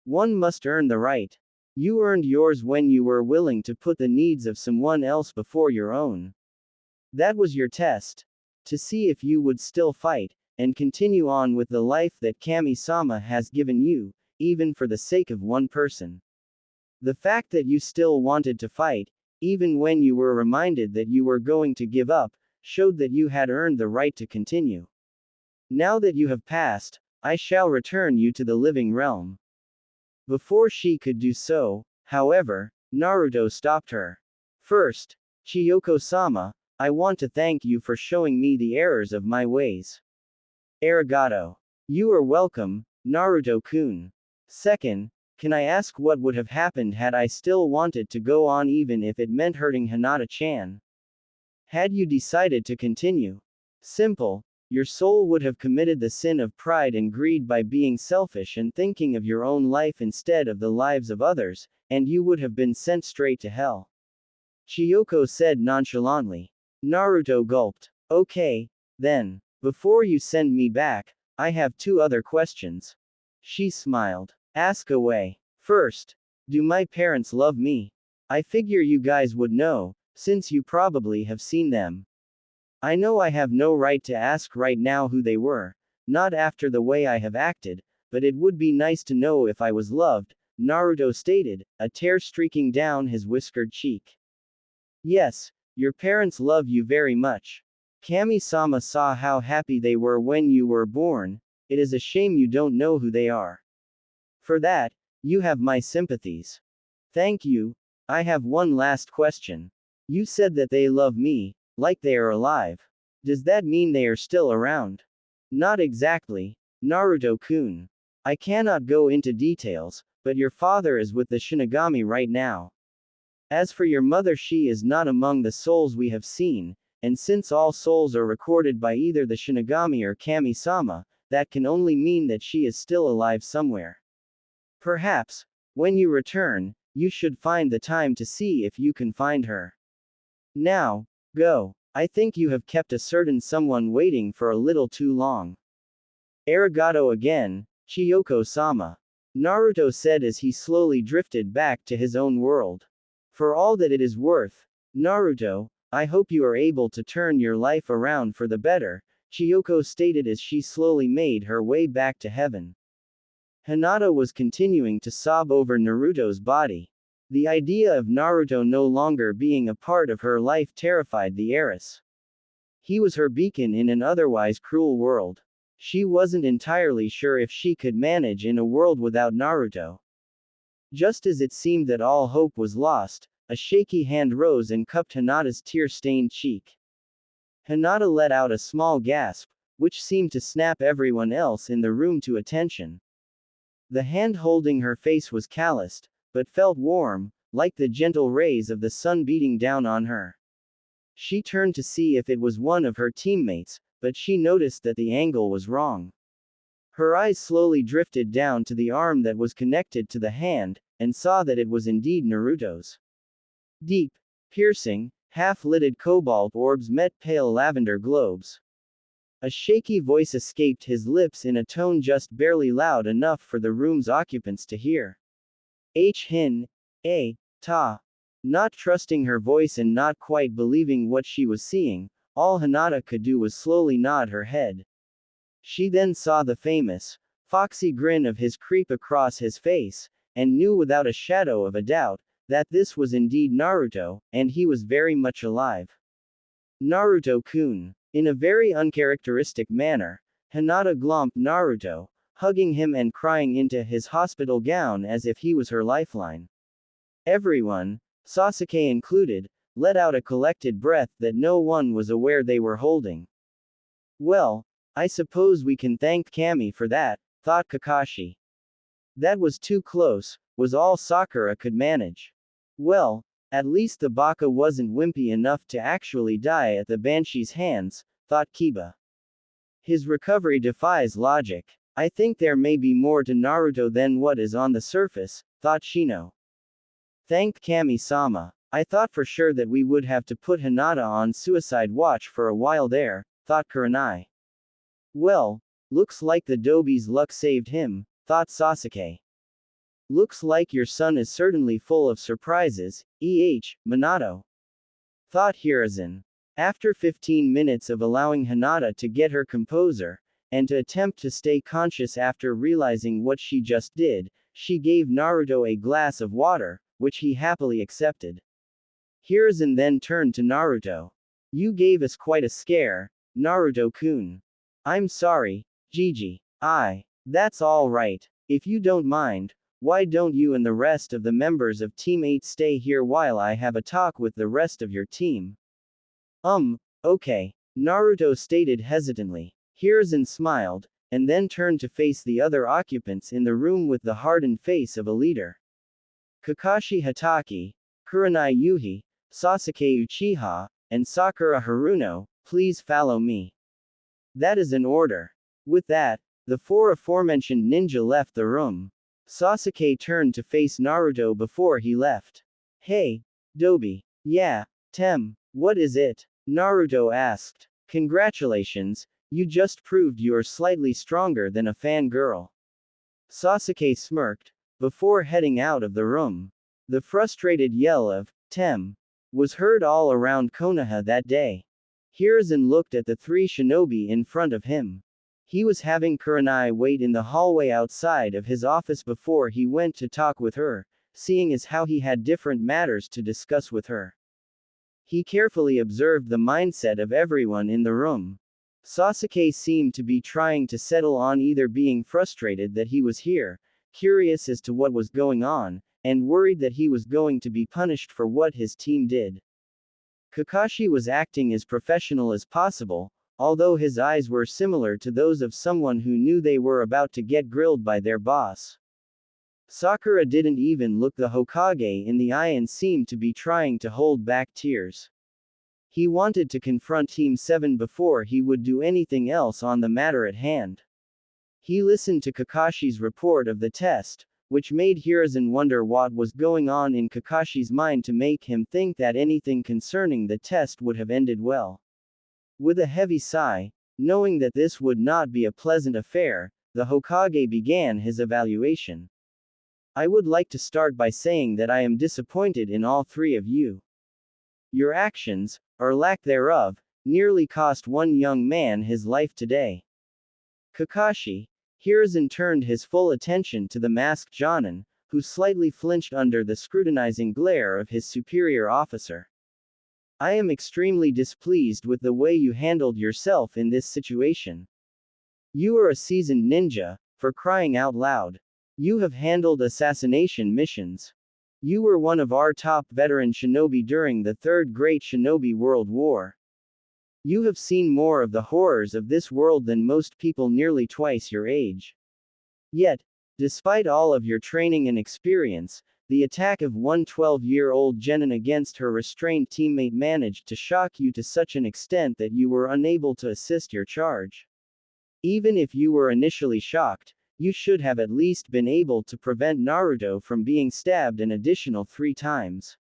One must earn the right. You earned yours when you were willing to put the needs of someone else before your own. That was your test. To see if you would still fight, and continue on with the life that Kami-sama has given you, even for the sake of one person. The fact that you still wanted to fight, even when you were reminded that you were going to give up, showed that you had earned the right to continue. Now that you have passed, I shall return you to the living realm. Before she could do so, however, Naruto stopped her. First, Chiyoko-sama, I want to thank you for showing me the errors of my ways. Arigato. You are welcome, Naruto-kun. Second, can I ask what would have happened had I still wanted to go on even if it meant hurting Hinata-chan? Had you decided to continue? Simple. Your soul would have committed the sin of pride and greed by being selfish and thinking of your own life instead of the lives of others, and you would have been sent straight to hell. Chiyoko said nonchalantly. Naruto gulped. Okay, then. Before you send me back, I have 2 other questions. She smiled. Ask away. First, do my parents love me? I figure you guys would know, since you probably have seen them. I know I have no right to ask right now who they were, not after the way I have acted, but it would be nice to know if I was loved, Naruto stated, a tear streaking down his whiskered cheek. Yes, your parents love you very much. Kami-sama saw how happy they were when you were born. It is a shame you don't know who they are. For that, you have my sympathies. Thank you. I have one last question. You said that they love me, like they are alive. Does that mean they are still around? Not exactly, Naruto-kun. I cannot go into details, but your father is with the Shinigami right now. As for your mother, she is not among the souls we have seen, and since all souls are recorded by either the Shinigami or Kami-sama, that can only mean that she is still alive somewhere. Perhaps, when you return, you should find the time to see if you can find her. Now, go. I think you have kept a certain someone waiting for a little too long. Arigato again, Chiyoko-sama. Naruto said as he slowly drifted back to his own world. For all that it is worth, Naruto, I hope you are able to turn your life around for the better, Chiyoko stated as she slowly made her way back to heaven. Hinata was continuing to sob over Naruto's body. The idea of Naruto no longer being a part of her life terrified the heiress. He was her beacon in an otherwise cruel world. She wasn't entirely sure if she could manage in a world without Naruto. Just as it seemed that all hope was lost, a shaky hand rose and cupped Hinata's tear-stained cheek. Hinata let out a small gasp, which seemed to snap everyone else in the room to attention. The hand holding her face was calloused, but felt warm, like the gentle rays of the sun beating down on her. She turned to see if it was one of her teammates, but she noticed that the angle was wrong. Her eyes slowly drifted down to the arm that was connected to the hand, and saw that it was indeed Naruto's. Deep, piercing, half-lidded cobalt orbs met pale lavender globes. A shaky voice escaped his lips in a tone just barely loud enough for the room's occupants to hear. Hin, ta. Not trusting her voice and not quite believing what she was seeing, all Hinata could do was slowly nod her head. She then saw the famous, foxy grin of his creep across his face, and knew without a shadow of a doubt, that this was indeed Naruto, and he was very much alive. Naruto-kun. In a very uncharacteristic manner, Hinata glomped Naruto, hugging him and crying into his hospital gown as if he was her lifeline. Everyone, Sasuke included, let out a collected breath that no one was aware they were holding. Well, I suppose we can thank Kami for that, thought Kakashi. That was too close, was all Sakura could manage. Well, at least the baka wasn't wimpy enough to actually die at the Banshee's hands, thought Kiba. His recovery defies logic. I think there may be more to Naruto than what is on the surface, thought Shino. Thanked Kami-sama. I thought for sure that we would have to put Hinata on suicide watch for a while there, thought Kurenai. Well, looks like the Dobi's luck saved him, thought Sasuke. Looks like your son is certainly full of surprises, Minato. Thought Hiruzen. After 15 minutes of allowing Hinata to get her composure, and to attempt to stay conscious after realizing what she just did, she gave Naruto a glass of water, which he happily accepted. Hiruzen then turned to Naruto. You gave us quite a scare, Naruto-kun. I'm sorry, Gigi. That's all right. If you don't mind, why don't you and the rest of the members of Team 8 stay here while I have a talk with the rest of your team? Okay. Naruto stated hesitantly. Hiruzen smiled, and then turned to face the other occupants in the room with the hardened face of a leader. Kakashi Hatake, Kurenai Yuhi, Sasuke Uchiha, and Sakura Haruno, please follow me. That is an order. With that, the four aforementioned ninja left the room. Sasuke turned to face Naruto before he left. Hey, Dobi. Yeah, Tem, what is it? Naruto asked. Congratulations, you just proved you're slightly stronger than a fangirl. Sasuke smirked, before heading out of the room. The frustrated yell of, Tem, was heard all around Konoha that day. Hiruzen looked at the three shinobi in front of him. He was having Kurenai wait in the hallway outside of his office before he went to talk with her, seeing as how he had different matters to discuss with her. He carefully observed the mindset of everyone in the room. Sasuke seemed to be trying to settle on either being frustrated that he was here, curious as to what was going on, and worried that he was going to be punished for what his team did. Kakashi was acting as professional as possible, although his eyes were similar to those of someone who knew they were about to get grilled by their boss. Sakura didn't even look the Hokage in the eye and seemed to be trying to hold back tears. He wanted to confront Team 7 before he would do anything else on the matter at hand. He listened to Kakashi's report of the test, which made Hiruzen wonder what was going on in Kakashi's mind to make him think that anything concerning the test would have ended well. With a heavy sigh, knowing that this would not be a pleasant affair, the Hokage began his evaluation. I would like to start by saying that I am disappointed in all three of you. Your actions, or lack thereof, nearly cost one young man his life today. Kakashi. Hiruzen turned his full attention to the masked Jonin, who slightly flinched under the scrutinizing glare of his superior officer. I am extremely displeased with the way you handled yourself in this situation. You are a seasoned ninja, for crying out loud. You have handled assassination missions. You were one of our top veteran shinobi during the Third Great Shinobi World War. You have seen more of the horrors of this world than most people nearly twice your age. Yet, despite all of your training and experience, the attack of one 12-year-old genin against her restrained teammate managed to shock you to such an extent that you were unable to assist your charge. Even if you were initially shocked, you should have at least been able to prevent Naruto from being stabbed an additional 3 times.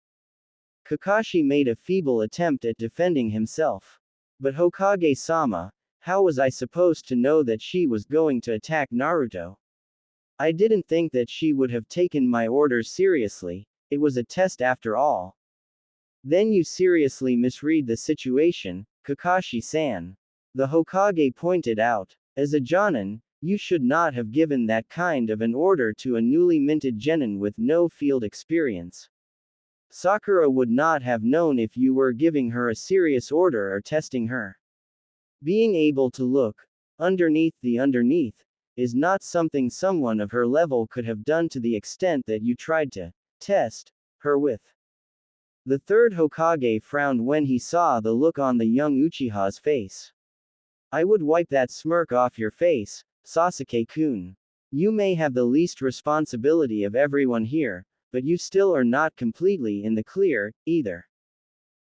Kakashi made a feeble attempt at defending himself. But Hokage-sama, how was I supposed to know that she was going to attack Naruto? I didn't think that she would have taken my orders seriously, it was a test after all. Then you seriously misread the situation, Kakashi-san. The Hokage pointed out. As a Jonin, you should not have given that kind of an order to a newly minted genin with no field experience. Sakura would not have known if you were giving her a serious order or testing her. Being able to look underneath the underneath is not something someone of her level could have done to the extent that you tried to test her with. The third Hokage frowned when he saw the look on the young Uchiha's face. I would wipe that smirk off your face, Sasuke-kun. You may have the least responsibility of everyone here, but you still are not completely in the clear, either.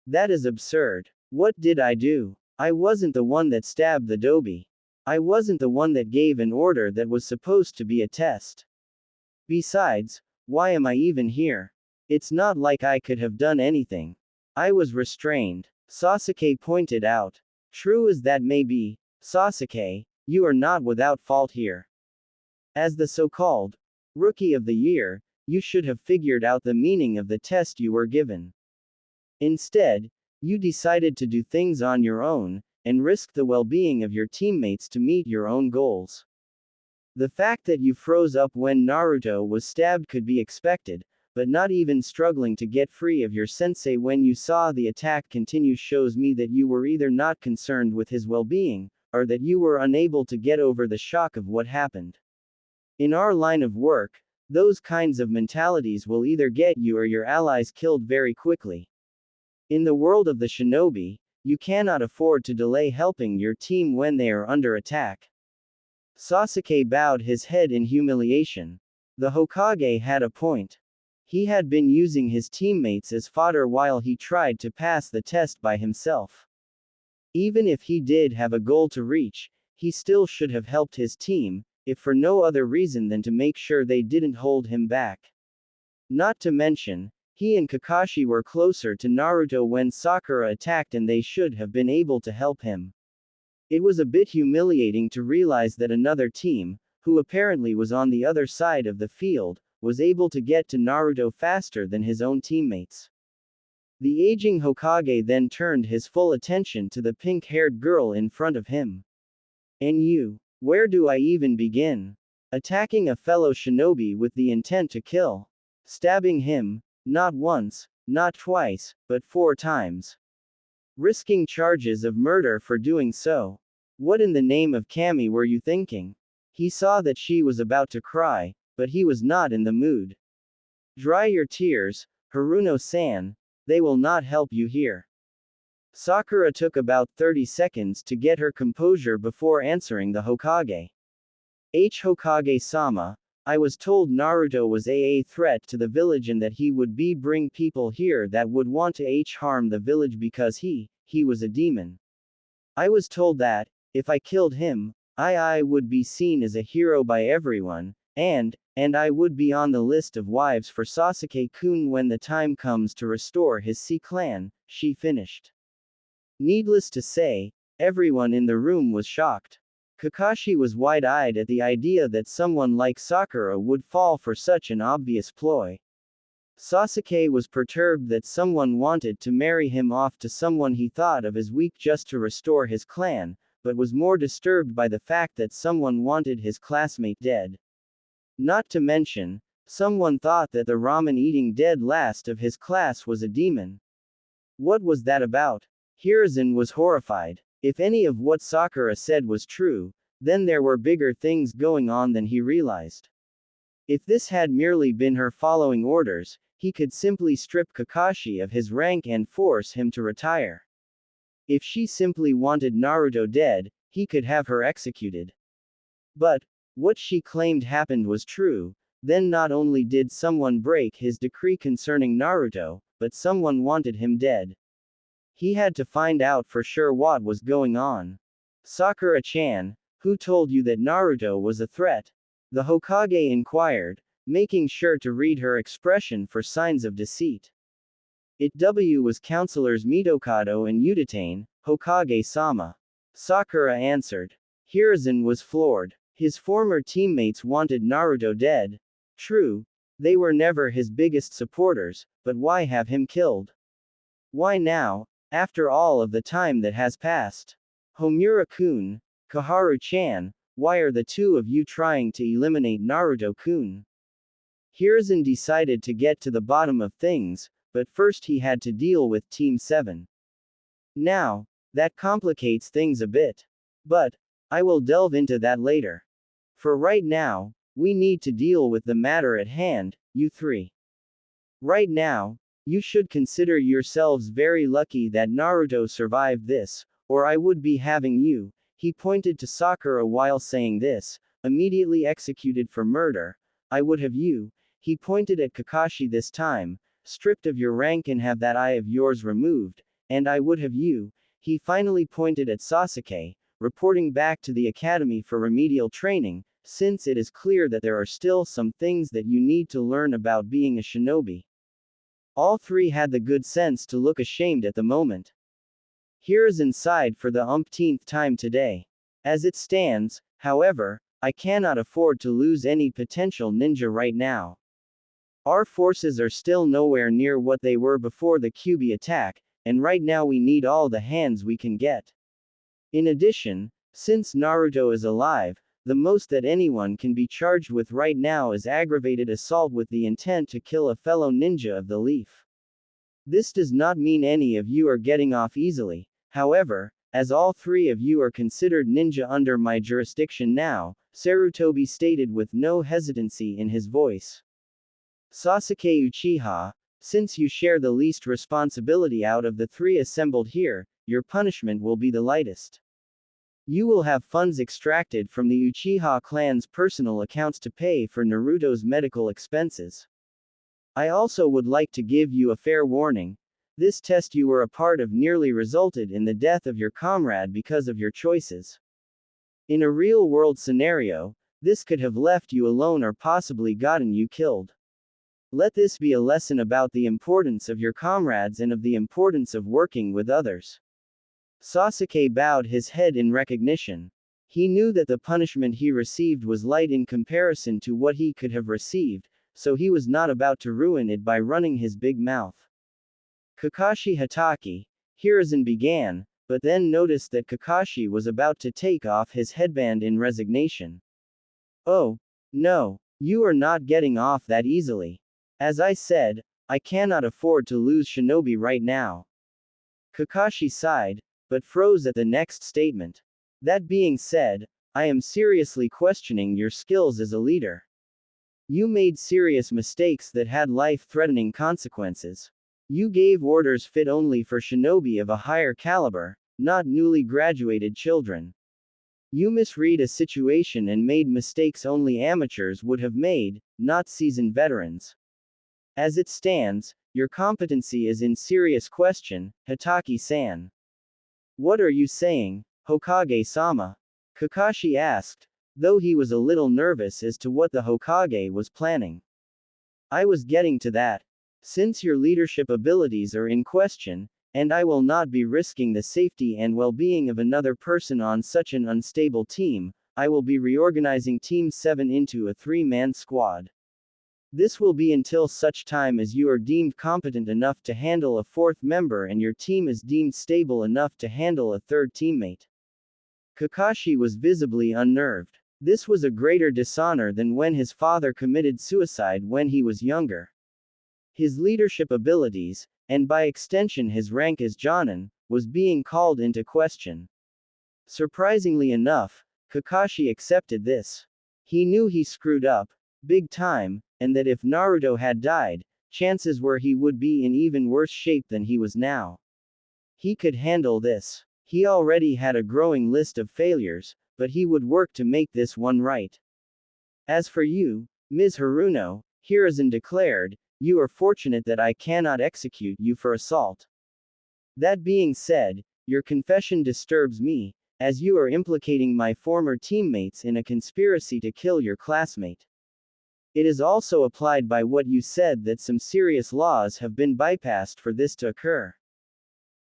That is absurd. What did I do? I wasn't the one that stabbed the Dobi. I wasn't the one that gave an order that was supposed to be a test. Besides, why am I even here? It's not like I could have done anything. I was restrained. Sasuke pointed out. True as that may be, Sasuke, you are not without fault here. As the so-called Rookie of the Year, you should have figured out the meaning of the test you were given. Instead, you decided to do things on your own, and risk the well-being of your teammates to meet your own goals. The fact that you froze up when Naruto was stabbed could be expected, but not even struggling to get free of your sensei when you saw the attack continue shows me that you were either not concerned with his well-being, or that you were unable to get over the shock of what happened. In our line of work, those kinds of mentalities will either get you or your allies killed very quickly. In the world of the shinobi, you cannot afford to delay helping your team when they are under attack. Sasuke bowed his head in humiliation. The Hokage had a point. He had been using his teammates as fodder while he tried to pass the test by himself. Even if he did have a goal to reach, he still should have helped his team, if for no other reason than to make sure they didn't hold him back. Not to mention, he and Kakashi were closer to Naruto when Sakura attacked and they should have been able to help him. It was a bit humiliating to realize that another team, who apparently was on the other side of the field, was able to get to Naruto faster than his own teammates. The aging Hokage then turned his full attention to the pink-haired girl in front of him. And you? Where do I even begin? Attacking a fellow shinobi with the intent to kill. Stabbing him, not once, not twice, but 4 times. Risking charges of murder for doing so. What in the name of Kami were you thinking? He saw that she was about to cry, but he was not in the mood. Dry your tears, Haruno-san, they will not help you here. Sakura took about 30 seconds to get her composure before answering the Hokage. Hokage-sama, I was told Naruto was a threat to the village and that he would bring people here that would want to harm the village because he was a demon. I was told that, if I killed him, I would be seen as a hero by everyone, and I would be on the list of wives for Sasuke-kun when the time comes to restore his Sea clan, she finished. Needless to say, everyone in the room was shocked. Kakashi was wide-eyed at the idea that someone like Sakura would fall for such an obvious ploy. Sasuke was perturbed that someone wanted to marry him off to someone he thought of as weak just to restore his clan, but was more disturbed by the fact that someone wanted his classmate dead. Not to mention, someone thought that the ramen-eating dead last of his class was a demon. What was that about? Hiruzen was horrified. If any of what Sakura said was true, then there were bigger things going on than he realized. If this had merely been her following orders, he could simply strip Kakashi of his rank and force him to retire. If she simply wanted Naruto dead, he could have her executed. But what she claimed happened was true, then not only did someone break his decree concerning Naruto, but someone wanted him dead. He had to find out for sure what was going on. Sakura-chan, who told you that Naruto was a threat? The Hokage inquired, making sure to read her expression for signs of deceit. It was counselors Mitokado and Udatane, Hokage-sama. Sakura answered. Hiruzen was floored. His former teammates wanted Naruto dead. True, they were never his biggest supporters, but why have him killed? Why now, after all of the time that has passed? Homura-kun, Kaharu-chan, why are the two of you trying to eliminate Naruto-kun? Hiruzen decided to get to the bottom of things, but first he had to deal with Team 7. Now, that complicates things a bit. But I will delve into that later. For right now, we need to deal with the matter at hand, you three. Right now, you should consider yourselves very lucky that Naruto survived this, or I would be having you, he pointed to Sakura while saying this, immediately executed for murder. I would have you, he pointed at Kakashi this time, stripped of your rank and have that eye of yours removed, and I would have you, he finally pointed at Sasuke, reporting back to the academy for remedial training, since it is clear that there are still some things that you need to learn about being a shinobi. All three had the good sense to look ashamed at the moment. Hiruzen sighed for the umpteenth time today. As it stands, however, I cannot afford to lose any potential ninja right now. Our forces are still nowhere near what they were before the Kyuubi attack, and right now we need all the hands we can get. In addition, since Naruto is alive, the most that anyone can be charged with right now is aggravated assault with the intent to kill a fellow ninja of the leaf. This does not mean any of you are getting off easily, however, as all three of you are considered ninja under my jurisdiction now, Sarutobi stated with no hesitancy in his voice. Sasuke Uchiha, since you share the least responsibility out of the three assembled here, your punishment will be the lightest. You will have funds extracted from the Uchiha clan's personal accounts to pay for Naruto's medical expenses. I also would like to give you a fair warning. This test you were a part of nearly resulted in the death of your comrade because of your choices. In a real-world scenario, this could have left you alone or possibly gotten you killed. Let this be a lesson about the importance of your comrades and of the importance of working with others. Sasuke bowed his head in recognition. He knew that the punishment he received was light in comparison to what he could have received, so he was not about to ruin it by running his big mouth. Kakashi Hatake, Hiruzen began, but then noticed that Kakashi was about to take off his headband in resignation. Oh, no, you are not getting off that easily. As I said, I cannot afford to lose Shinobi right now. Kakashi sighed, but froze at the next statement. That being said, I am seriously questioning your skills as a leader. You made serious mistakes that had life-threatening consequences. You gave orders fit only for shinobi of a higher caliber, not newly graduated children. You misread a situation and made mistakes only amateurs would have made, not seasoned veterans. As it stands, your competency is in serious question, Hatake-san. What are you saying, Hokage-sama? Kakashi asked, though he was a little nervous as to what the Hokage was planning. I was getting to that. Since your leadership abilities are in question, and I will not be risking the safety and well-being of another person on such an unstable team, I will be reorganizing Team 7 into a 3-man squad. This will be until such time as you are deemed competent enough to handle a 4th member and your team is deemed stable enough to handle a 3rd teammate. Kakashi was visibly unnerved. This was a greater dishonor than when his father committed suicide when he was younger. His leadership abilities, and by extension his rank as Jonin, was being called into question. Surprisingly enough, Kakashi accepted this. He knew he screwed up, big time, and that if Naruto had died, chances were he would be in even worse shape than he was now. He could handle this. He already had a growing list of failures, but he would work to make this one right. As for you, Ms. Haruno, Hiruzen declared, you are fortunate that I cannot execute you for assault. That being said, your confession disturbs me, as you are implicating my former teammates in a conspiracy to kill your classmate. It is also applied by what you said that some serious laws have been bypassed for this to occur.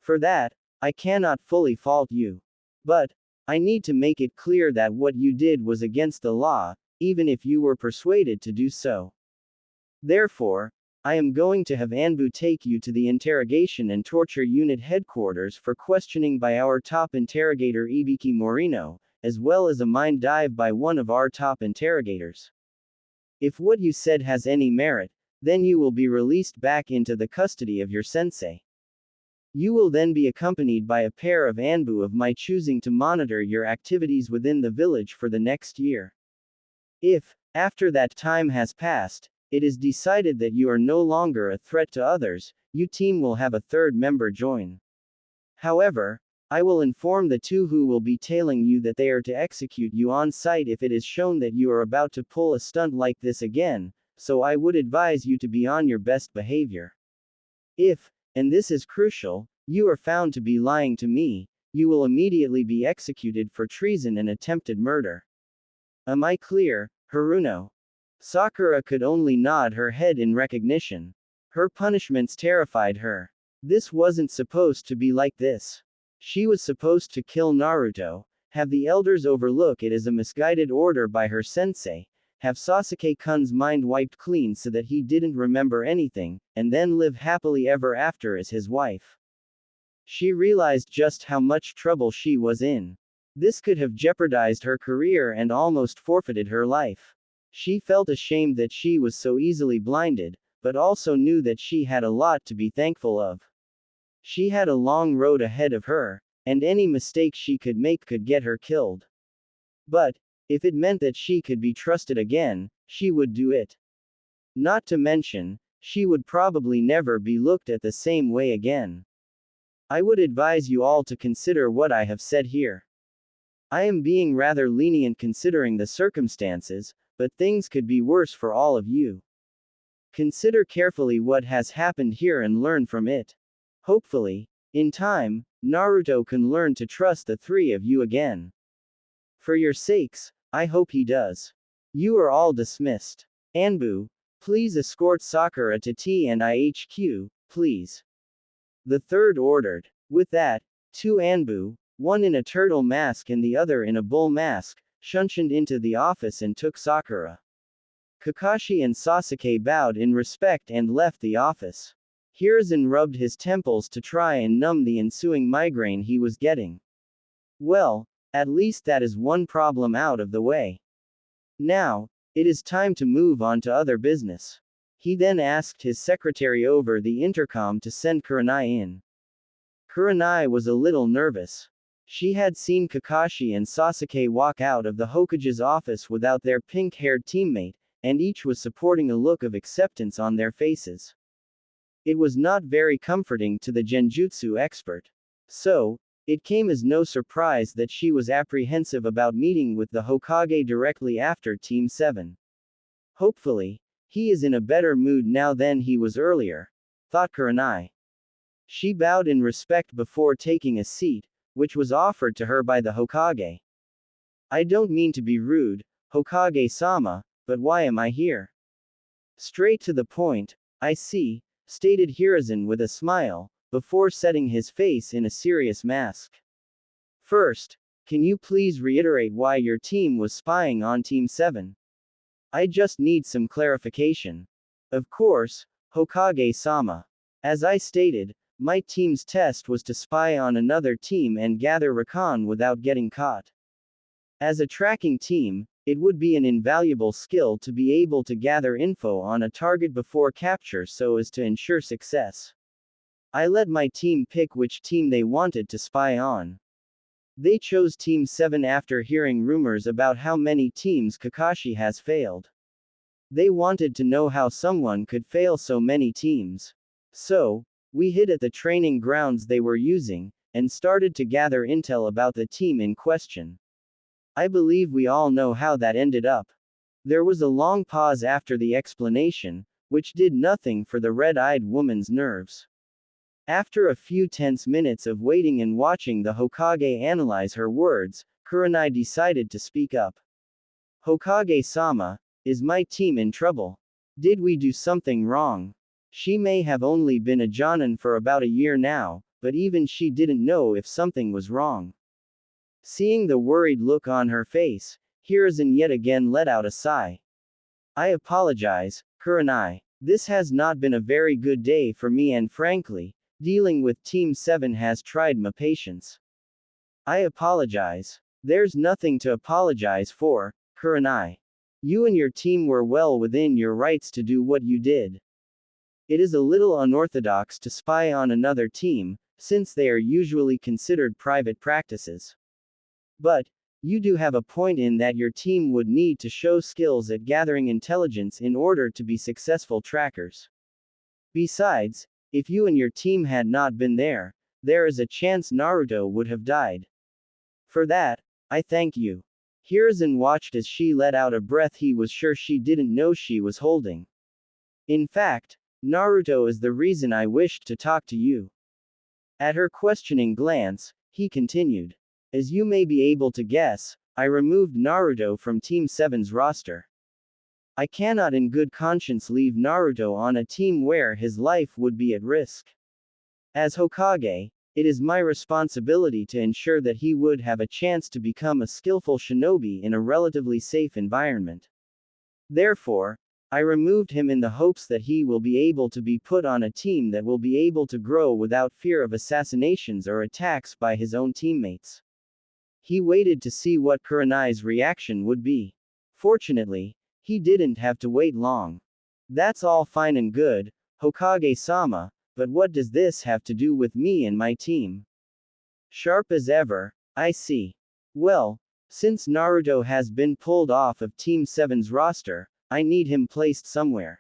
For that, I cannot fully fault you. But, I need to make it clear that what you did was against the law, even if you were persuaded to do so. Therefore, I am going to have Anbu take you to the interrogation and torture unit headquarters for questioning by our top interrogator Ibiki Morino, as well as a mind dive by one of our top interrogators. If what you said has any merit, then you will be released back into the custody of your sensei. You will then be accompanied by a pair of Anbu of my choosing to monitor your activities within the village for the next year. If, after that time has passed, it is decided that you are no longer a threat to others, your team will have a 3rd member join. However, I will inform the 2 who will be tailing you that they are to execute you on site if it is shown that you are about to pull a stunt like this again, so I would advise you to be on your best behavior. If, and this is crucial, you are found to be lying to me, you will immediately be executed for treason and attempted murder. Am I clear, Haruno? Sakura could only nod her head in recognition. Her punishments terrified her. This wasn't supposed to be like this. She was supposed to kill Naruto, have the elders overlook it as a misguided order by her sensei, have Sasuke-kun's mind wiped clean so that he didn't remember anything, and then live happily ever after as his wife. She realized just how much trouble she was in. This could have jeopardized her career and almost forfeited her life. She felt ashamed that she was so easily blinded, but also knew that she had a lot to be thankful of. She had a long road ahead of her, and any mistake she could make could get her killed. But, if it meant that she could be trusted again, she would do it. Not to mention, she would probably never be looked at the same way again. I would advise you all to consider what I have said here. I am being rather lenient considering the circumstances, but things could be worse for all of you. Consider carefully what has happened here and learn from it. Hopefully, in time, Naruto can learn to trust the three of you again. For your sakes, I hope he does. You are all dismissed. Anbu, please escort Sakura to TNIHQ, please. The third ordered. With that, two Anbu, one in a turtle mask and the other in a bull mask, shunshined into the office and took Sakura. Kakashi and Sasuke bowed in respect and left the office. Hiruzen rubbed his temples to try and numb the ensuing migraine he was getting. Well, at least that is one problem out of the way. Now, it is time to move on to other business. He then asked his secretary over the intercom to send Kurenai in. Kurenai was a little nervous. She had seen Kakashi and Sasuke walk out of the Hokage's office without their pink-haired teammate, and each was supporting a look of acceptance on their faces. It was not very comforting to the genjutsu expert. So, it came as no surprise that she was apprehensive about meeting with the Hokage directly after Team 7. Hopefully, he is in a better mood now than he was earlier, thought Kurenai. She bowed in respect before taking a seat, which was offered to her by the Hokage. I don't mean to be rude, Hokage-sama, but why am I here? Straight to the point, I see, stated Hiruzen with a smile, before setting his face in a serious mask. First, can you please reiterate why your team was spying on Team 7? I just need some clarification. Of course, Hokage-sama. As I stated, my team's test was to spy on another team and gather recon without getting caught. As a tracking team, it would be an invaluable skill to be able to gather info on a target before capture so as to ensure success. I let my team pick which team they wanted to spy on. They chose Team 7 after hearing rumors about how many teams Kakashi has failed. They wanted to know how someone could fail so many teams. So, we hid at the training grounds they were using, and started to gather intel about the team in question. I believe we all know how that ended up. There was a long pause after the explanation, which did nothing for the red-eyed woman's nerves. After a few tense minutes of waiting and watching the Hokage analyze her words, Kurenai decided to speak up. Hokage-sama, is my team in trouble? Did we do something wrong? She may have only been a Jonin for about a year now, but even she didn't know if something was wrong. Seeing the worried look on her face, Hiruzen yet again let out a sigh. I apologize, Kurenai. This has not been a very good day for me and frankly, dealing with Team 7 has tried my patience. I apologize. There's nothing to apologize for, Kurenai. You and your team were well within your rights to do what you did. It is a little unorthodox to spy on another team, since they are usually considered private practices. But, you do have a point in that your team would need to show skills at gathering intelligence in order to be successful trackers. Besides, if you and your team had not been there, there is a chance Naruto would have died. For that, I thank you. Hiruzen watched as she let out a breath he was sure she didn't know she was holding. In fact, Naruto is the reason I wished to talk to you. At her questioning glance, he continued. As you may be able to guess, I removed Naruto from Team 7's roster. I cannot in good conscience leave Naruto on a team where his life would be at risk. As Hokage, it is my responsibility to ensure that he would have a chance to become a skillful shinobi in a relatively safe environment. Therefore, I removed him in the hopes that he will be able to be put on a team that will be able to grow without fear of assassinations or attacks by his own teammates. He waited to see what Kurenai's reaction would be. Fortunately, he didn't have to wait long. That's all fine and good, Hokage-sama, but what does this have to do with me and my team? Sharp as ever, I see. Well, since Naruto has been pulled off of Team 7's roster, I need him placed somewhere.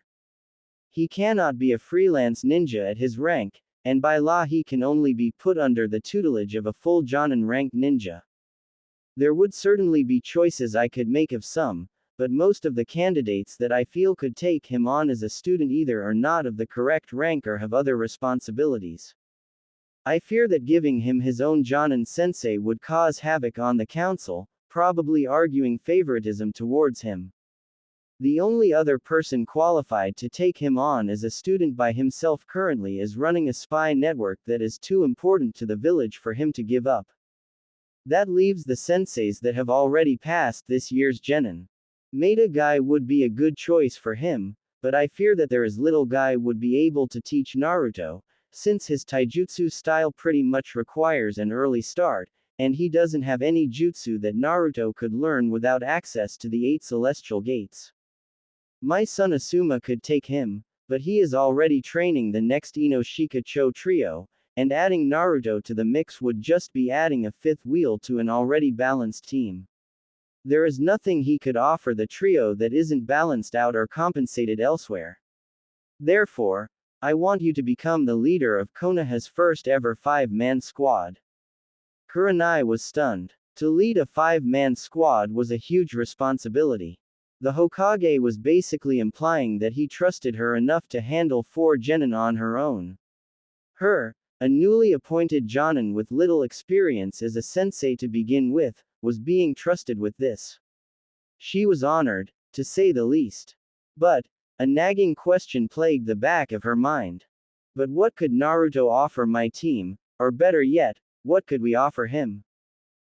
He cannot be a freelance ninja at his rank, and by law he can only be put under the tutelage of a full Jonin ranked ninja. There would certainly be choices I could make of some, but most of the candidates that I feel could take him on as a student either are not of the correct rank or have other responsibilities. I fear that giving him his own Jonin sensei would cause havoc on the council, probably arguing favoritism towards him. The only other person qualified to take him on as a student by himself currently is running a spy network that is too important to the village for him to give up. That leaves the senseis that have already passed this year's Genin. Maida Guy would be a good choice for him, but I fear that there is little Guy would be able to teach Naruto, since his taijutsu style pretty much requires an early start, and he doesn't have any jutsu that Naruto could learn without access to the 8 celestial gates. My son Asuma could take him, but he is already training the next Inoshika Cho trio, and adding Naruto to the mix would just be adding a fifth wheel to an already balanced team. There is nothing he could offer the trio that isn't balanced out or compensated elsewhere. Therefore, I want you to become the leader of Konoha's first ever 5-man squad. Kurenai was stunned. To lead a 5-man squad was a huge responsibility. The Hokage was basically implying that he trusted her enough to handle 4 genin on her own. Her, a newly appointed jonin with little experience as a sensei to begin with, was being trusted with this. She was honored, to say the least. But, a nagging question plagued the back of her mind. But what could Naruto offer my team, or better yet, what could we offer him?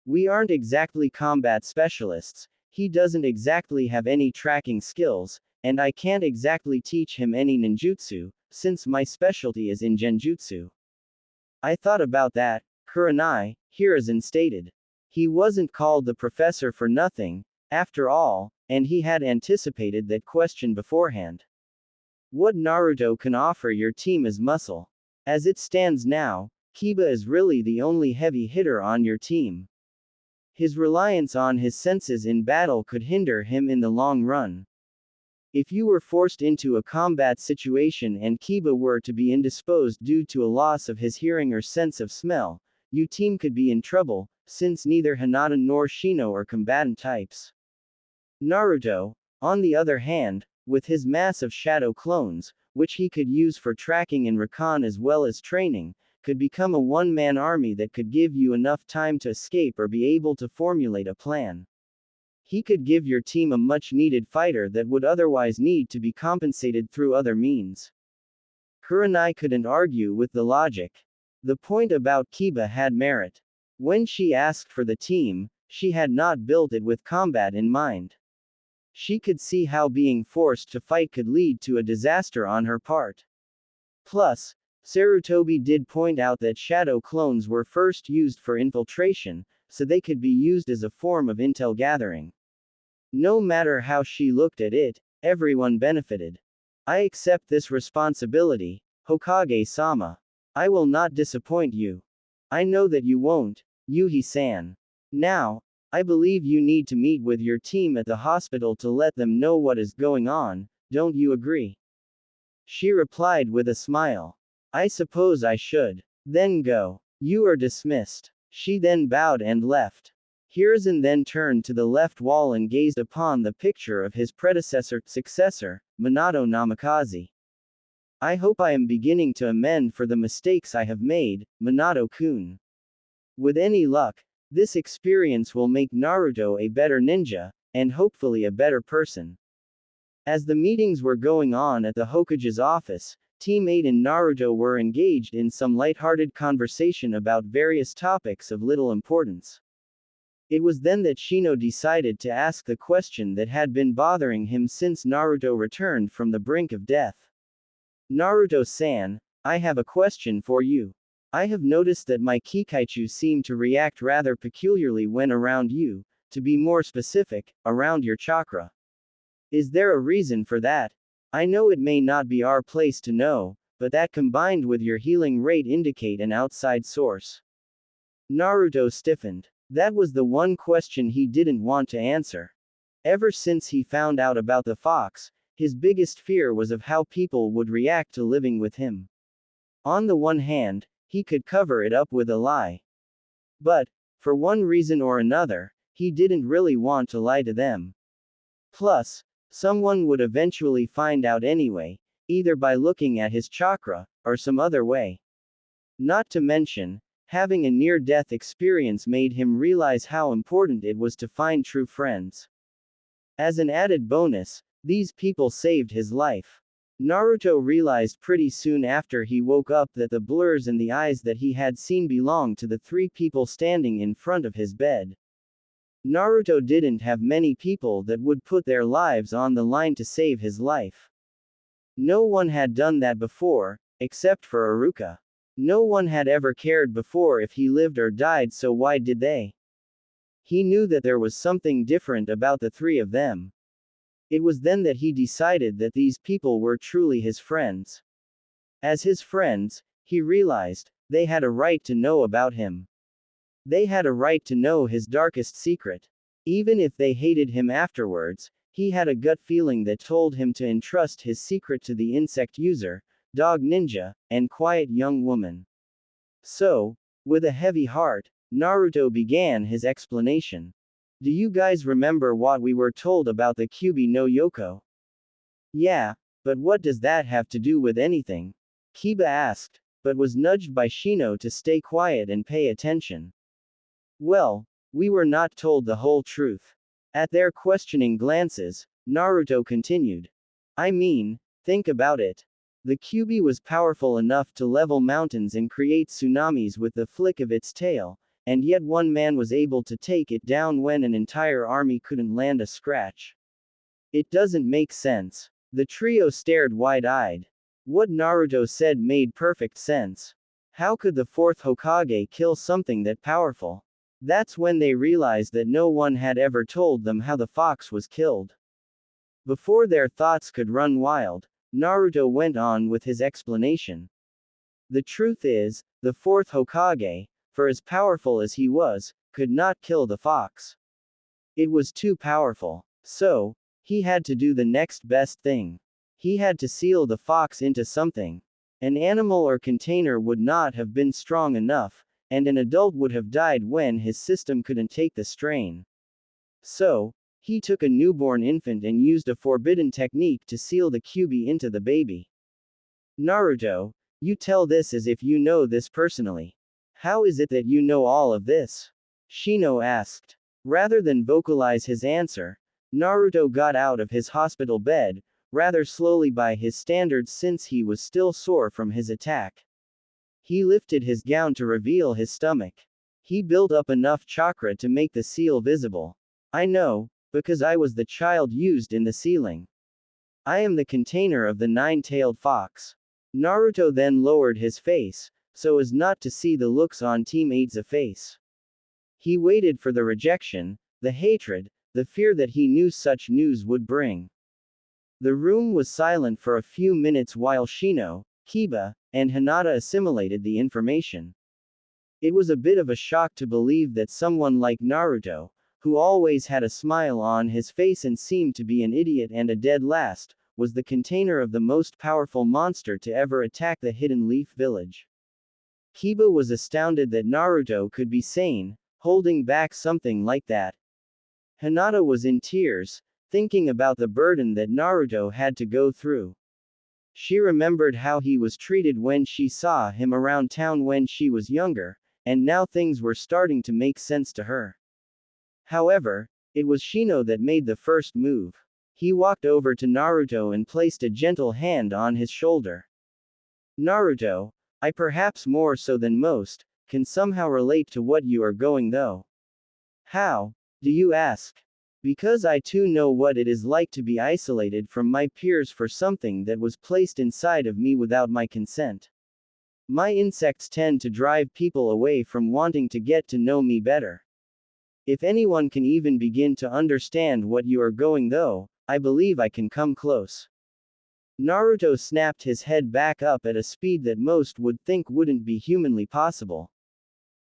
We aren't exactly combat specialists, he doesn't exactly have any tracking skills, and I can't exactly teach him any ninjutsu, since my specialty is in genjutsu. I thought about that, Kurenai, Hiruzen stated. He wasn't called the professor for nothing, after all, and he had anticipated that question beforehand. What Naruto can offer your team is muscle. As it stands now, Kiba is really the only heavy hitter on your team. His reliance on his senses in battle could hinder him in the long run. If you were forced into a combat situation and Kiba were to be indisposed due to a loss of his hearing or sense of smell, your team could be in trouble, since neither Hinata nor Shino are combatant types. Naruto, on the other hand, with his mass of shadow clones, which he could use for tracking and recon as well as training, could become a one-man army that could give you enough time to escape or be able to formulate a plan. He could give your team a much-needed fighter that would otherwise need to be compensated through other means. Kurenai couldn't argue with the logic. The point about Kiba had merit. When she asked for the team, she had not built it with combat in mind. She could see how being forced to fight could lead to a disaster on her part. Plus, Sarutobi did point out that shadow clones were first used for infiltration, so they could be used as a form of intel gathering. No matter how she looked at it, everyone benefited. I accept this responsibility, Hokage-sama. I will not disappoint you. I know that you won't, Yuhi-san. Now, I believe you need to meet with your team at the hospital to let them know what is going on, don't you agree? She replied with a smile. I suppose I should. Then go. You are dismissed. She then bowed and left. Hiruzen then turned to the left wall and gazed upon the picture of his successor, Minato Namikaze. I hope I am beginning to amend for the mistakes I have made, Minato-kun. With any luck, this experience will make Naruto a better ninja, and hopefully a better person. As the meetings were going on at the Hokage's office, Team 8 and Naruto were engaged in some lighthearted conversation about various topics of little importance. It was then that Shino decided to ask the question that had been bothering him since Naruto returned from the brink of death. Naruto-san, I have a question for you. I have noticed that my Kikaichu seem to react rather peculiarly when around you, to be more specific, around your chakra. Is there a reason for that? I know it may not be our place to know, but that combined with your healing rate indicate an outside source. Naruto stiffened. That was the one question he didn't want to answer. Ever since he found out about the fox, his biggest fear was of how people would react to living with him. On the one hand, he could cover it up with a lie. But, for one reason or another, he didn't really want to lie to them. Plus, someone would eventually find out anyway, either by looking at his chakra, or some other way. Not to mention, having a near-death experience made him realize how important it was to find true friends. As an added bonus, these people saved his life. Naruto realized pretty soon after he woke up that the blurs in the eyes that he had seen belonged to the three people standing in front of his bed. Naruto didn't have many people that would put their lives on the line to save his life. No one had done that before, except for Iruka. No one had ever cared before if he lived or died, so why did they? He knew that there was something different about the three of them. It was then that he decided that these people were truly his friends. As his friends, he realized, they had a right to know about him. They had a right to know his darkest secret. Even if they hated him afterwards, he had a gut feeling that told him to entrust his secret to the insect user, dog ninja, and quiet young woman. So, with a heavy heart, Naruto began his explanation. Do you guys remember what we were told about the Kyuubi no Yoko? Yeah, but what does that have to do with anything? Kiba asked, but was nudged by Shino to stay quiet and pay attention. Well, we were not told the whole truth. At their questioning glances, Naruto continued. I mean, think about it. The Kyuubi was powerful enough to level mountains and create tsunamis with the flick of its tail, and yet one man was able to take it down when an entire army couldn't land a scratch. It doesn't make sense. The trio stared wide-eyed. What Naruto said made perfect sense. How could the fourth Hokage kill something that powerful? That's when they realized that no one had ever told them how the fox was killed. Before their thoughts could run wild, Naruto went on with his explanation. The truth is, the fourth Hokage, for as powerful as he was, could not kill the fox. It was too powerful. So, he had to do the next best thing. He had to seal the fox into something. An animal or container would not have been strong enough, and an adult would have died when his system couldn't take the strain. So, he took a newborn infant and used a forbidden technique to seal the Kyuubi into the baby. Naruto, you tell this as if you know this personally. How is it that you know all of this? Shino asked. Rather than vocalize his answer, Naruto got out of his hospital bed, rather slowly by his standards since he was still sore from his attack. He lifted his gown to reveal his stomach. He built up enough chakra to make the seal visible. I know, because I was the child used in the sealing. I am the container of the nine-tailed fox. Naruto then lowered his face, so as not to see the looks on Team 8's face. He waited for the rejection, the hatred, the fear that he knew such news would bring. The room was silent for a few minutes while Shino, Kiba, and Hinata assimilated the information. It was a bit of a shock to believe that someone like Naruto, who always had a smile on his face and seemed to be an idiot and a dead last, was the container of the most powerful monster to ever attack the Hidden Leaf Village. Kiba was astounded that Naruto could be sane, holding back something like that. Hinata was in tears, thinking about the burden that Naruto had to go through. She remembered how he was treated when she saw him around town when she was younger, and now things were starting to make sense to her. However, it was Shino that made the first move. He walked over to Naruto and placed a gentle hand on his shoulder. Naruto, I perhaps more so than most, can somehow relate to what you are going through. How, do you ask? Because I too know what it is like to be isolated from my peers for something that was placed inside of me without my consent. My insects tend to drive people away from wanting to get to know me better. If anyone can even begin to understand what you are going through, I believe I can come close. Naruto snapped his head back up at a speed that most would think wouldn't be humanly possible.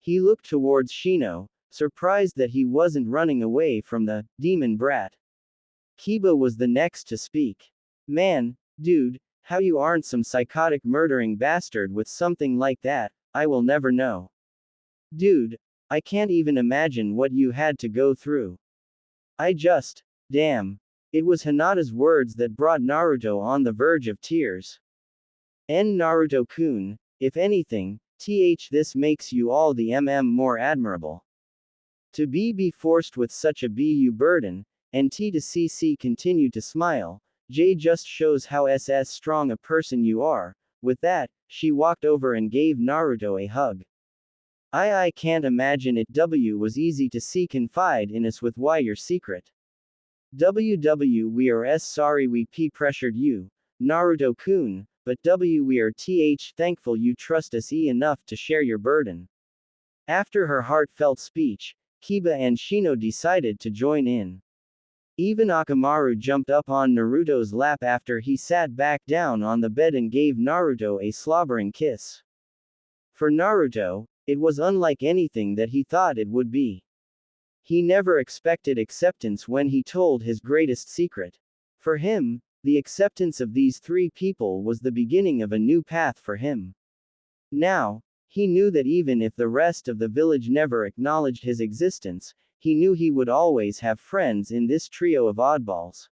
He looked towards Shino, surprised that he wasn't running away from the demon brat. Kiba was the next to speak. Man, dude, how you aren't some psychotic murdering bastard with something like that, I will never know. Dude, I can't even imagine what you had to go through. Damn. It was Hinata's words that brought Naruto on the verge of tears. Naruto-kun, if anything, this makes you all the more admirable. To be forced with such a bu burden, and to CC continued to smile, J just shows how strong a person you are. With that, she walked over and gave Naruto a hug. I can't imagine it was easy to see confide in us with why your secret. We are sorry we pressured you, Naruto-kun, but we are thankful you trust us enough to share your burden. After her heartfelt speech, Kiba and Shino decided to join in. Even Akamaru jumped up on Naruto's lap after he sat back down on the bed and gave Naruto a slobbering kiss. For Naruto, it was unlike anything that he thought it would be. He never expected acceptance when he told his greatest secret. For him, the acceptance of these three people was the beginning of a new path for him. Now, he knew that even if the rest of the village never acknowledged his existence, he knew he would always have friends in this trio of oddballs.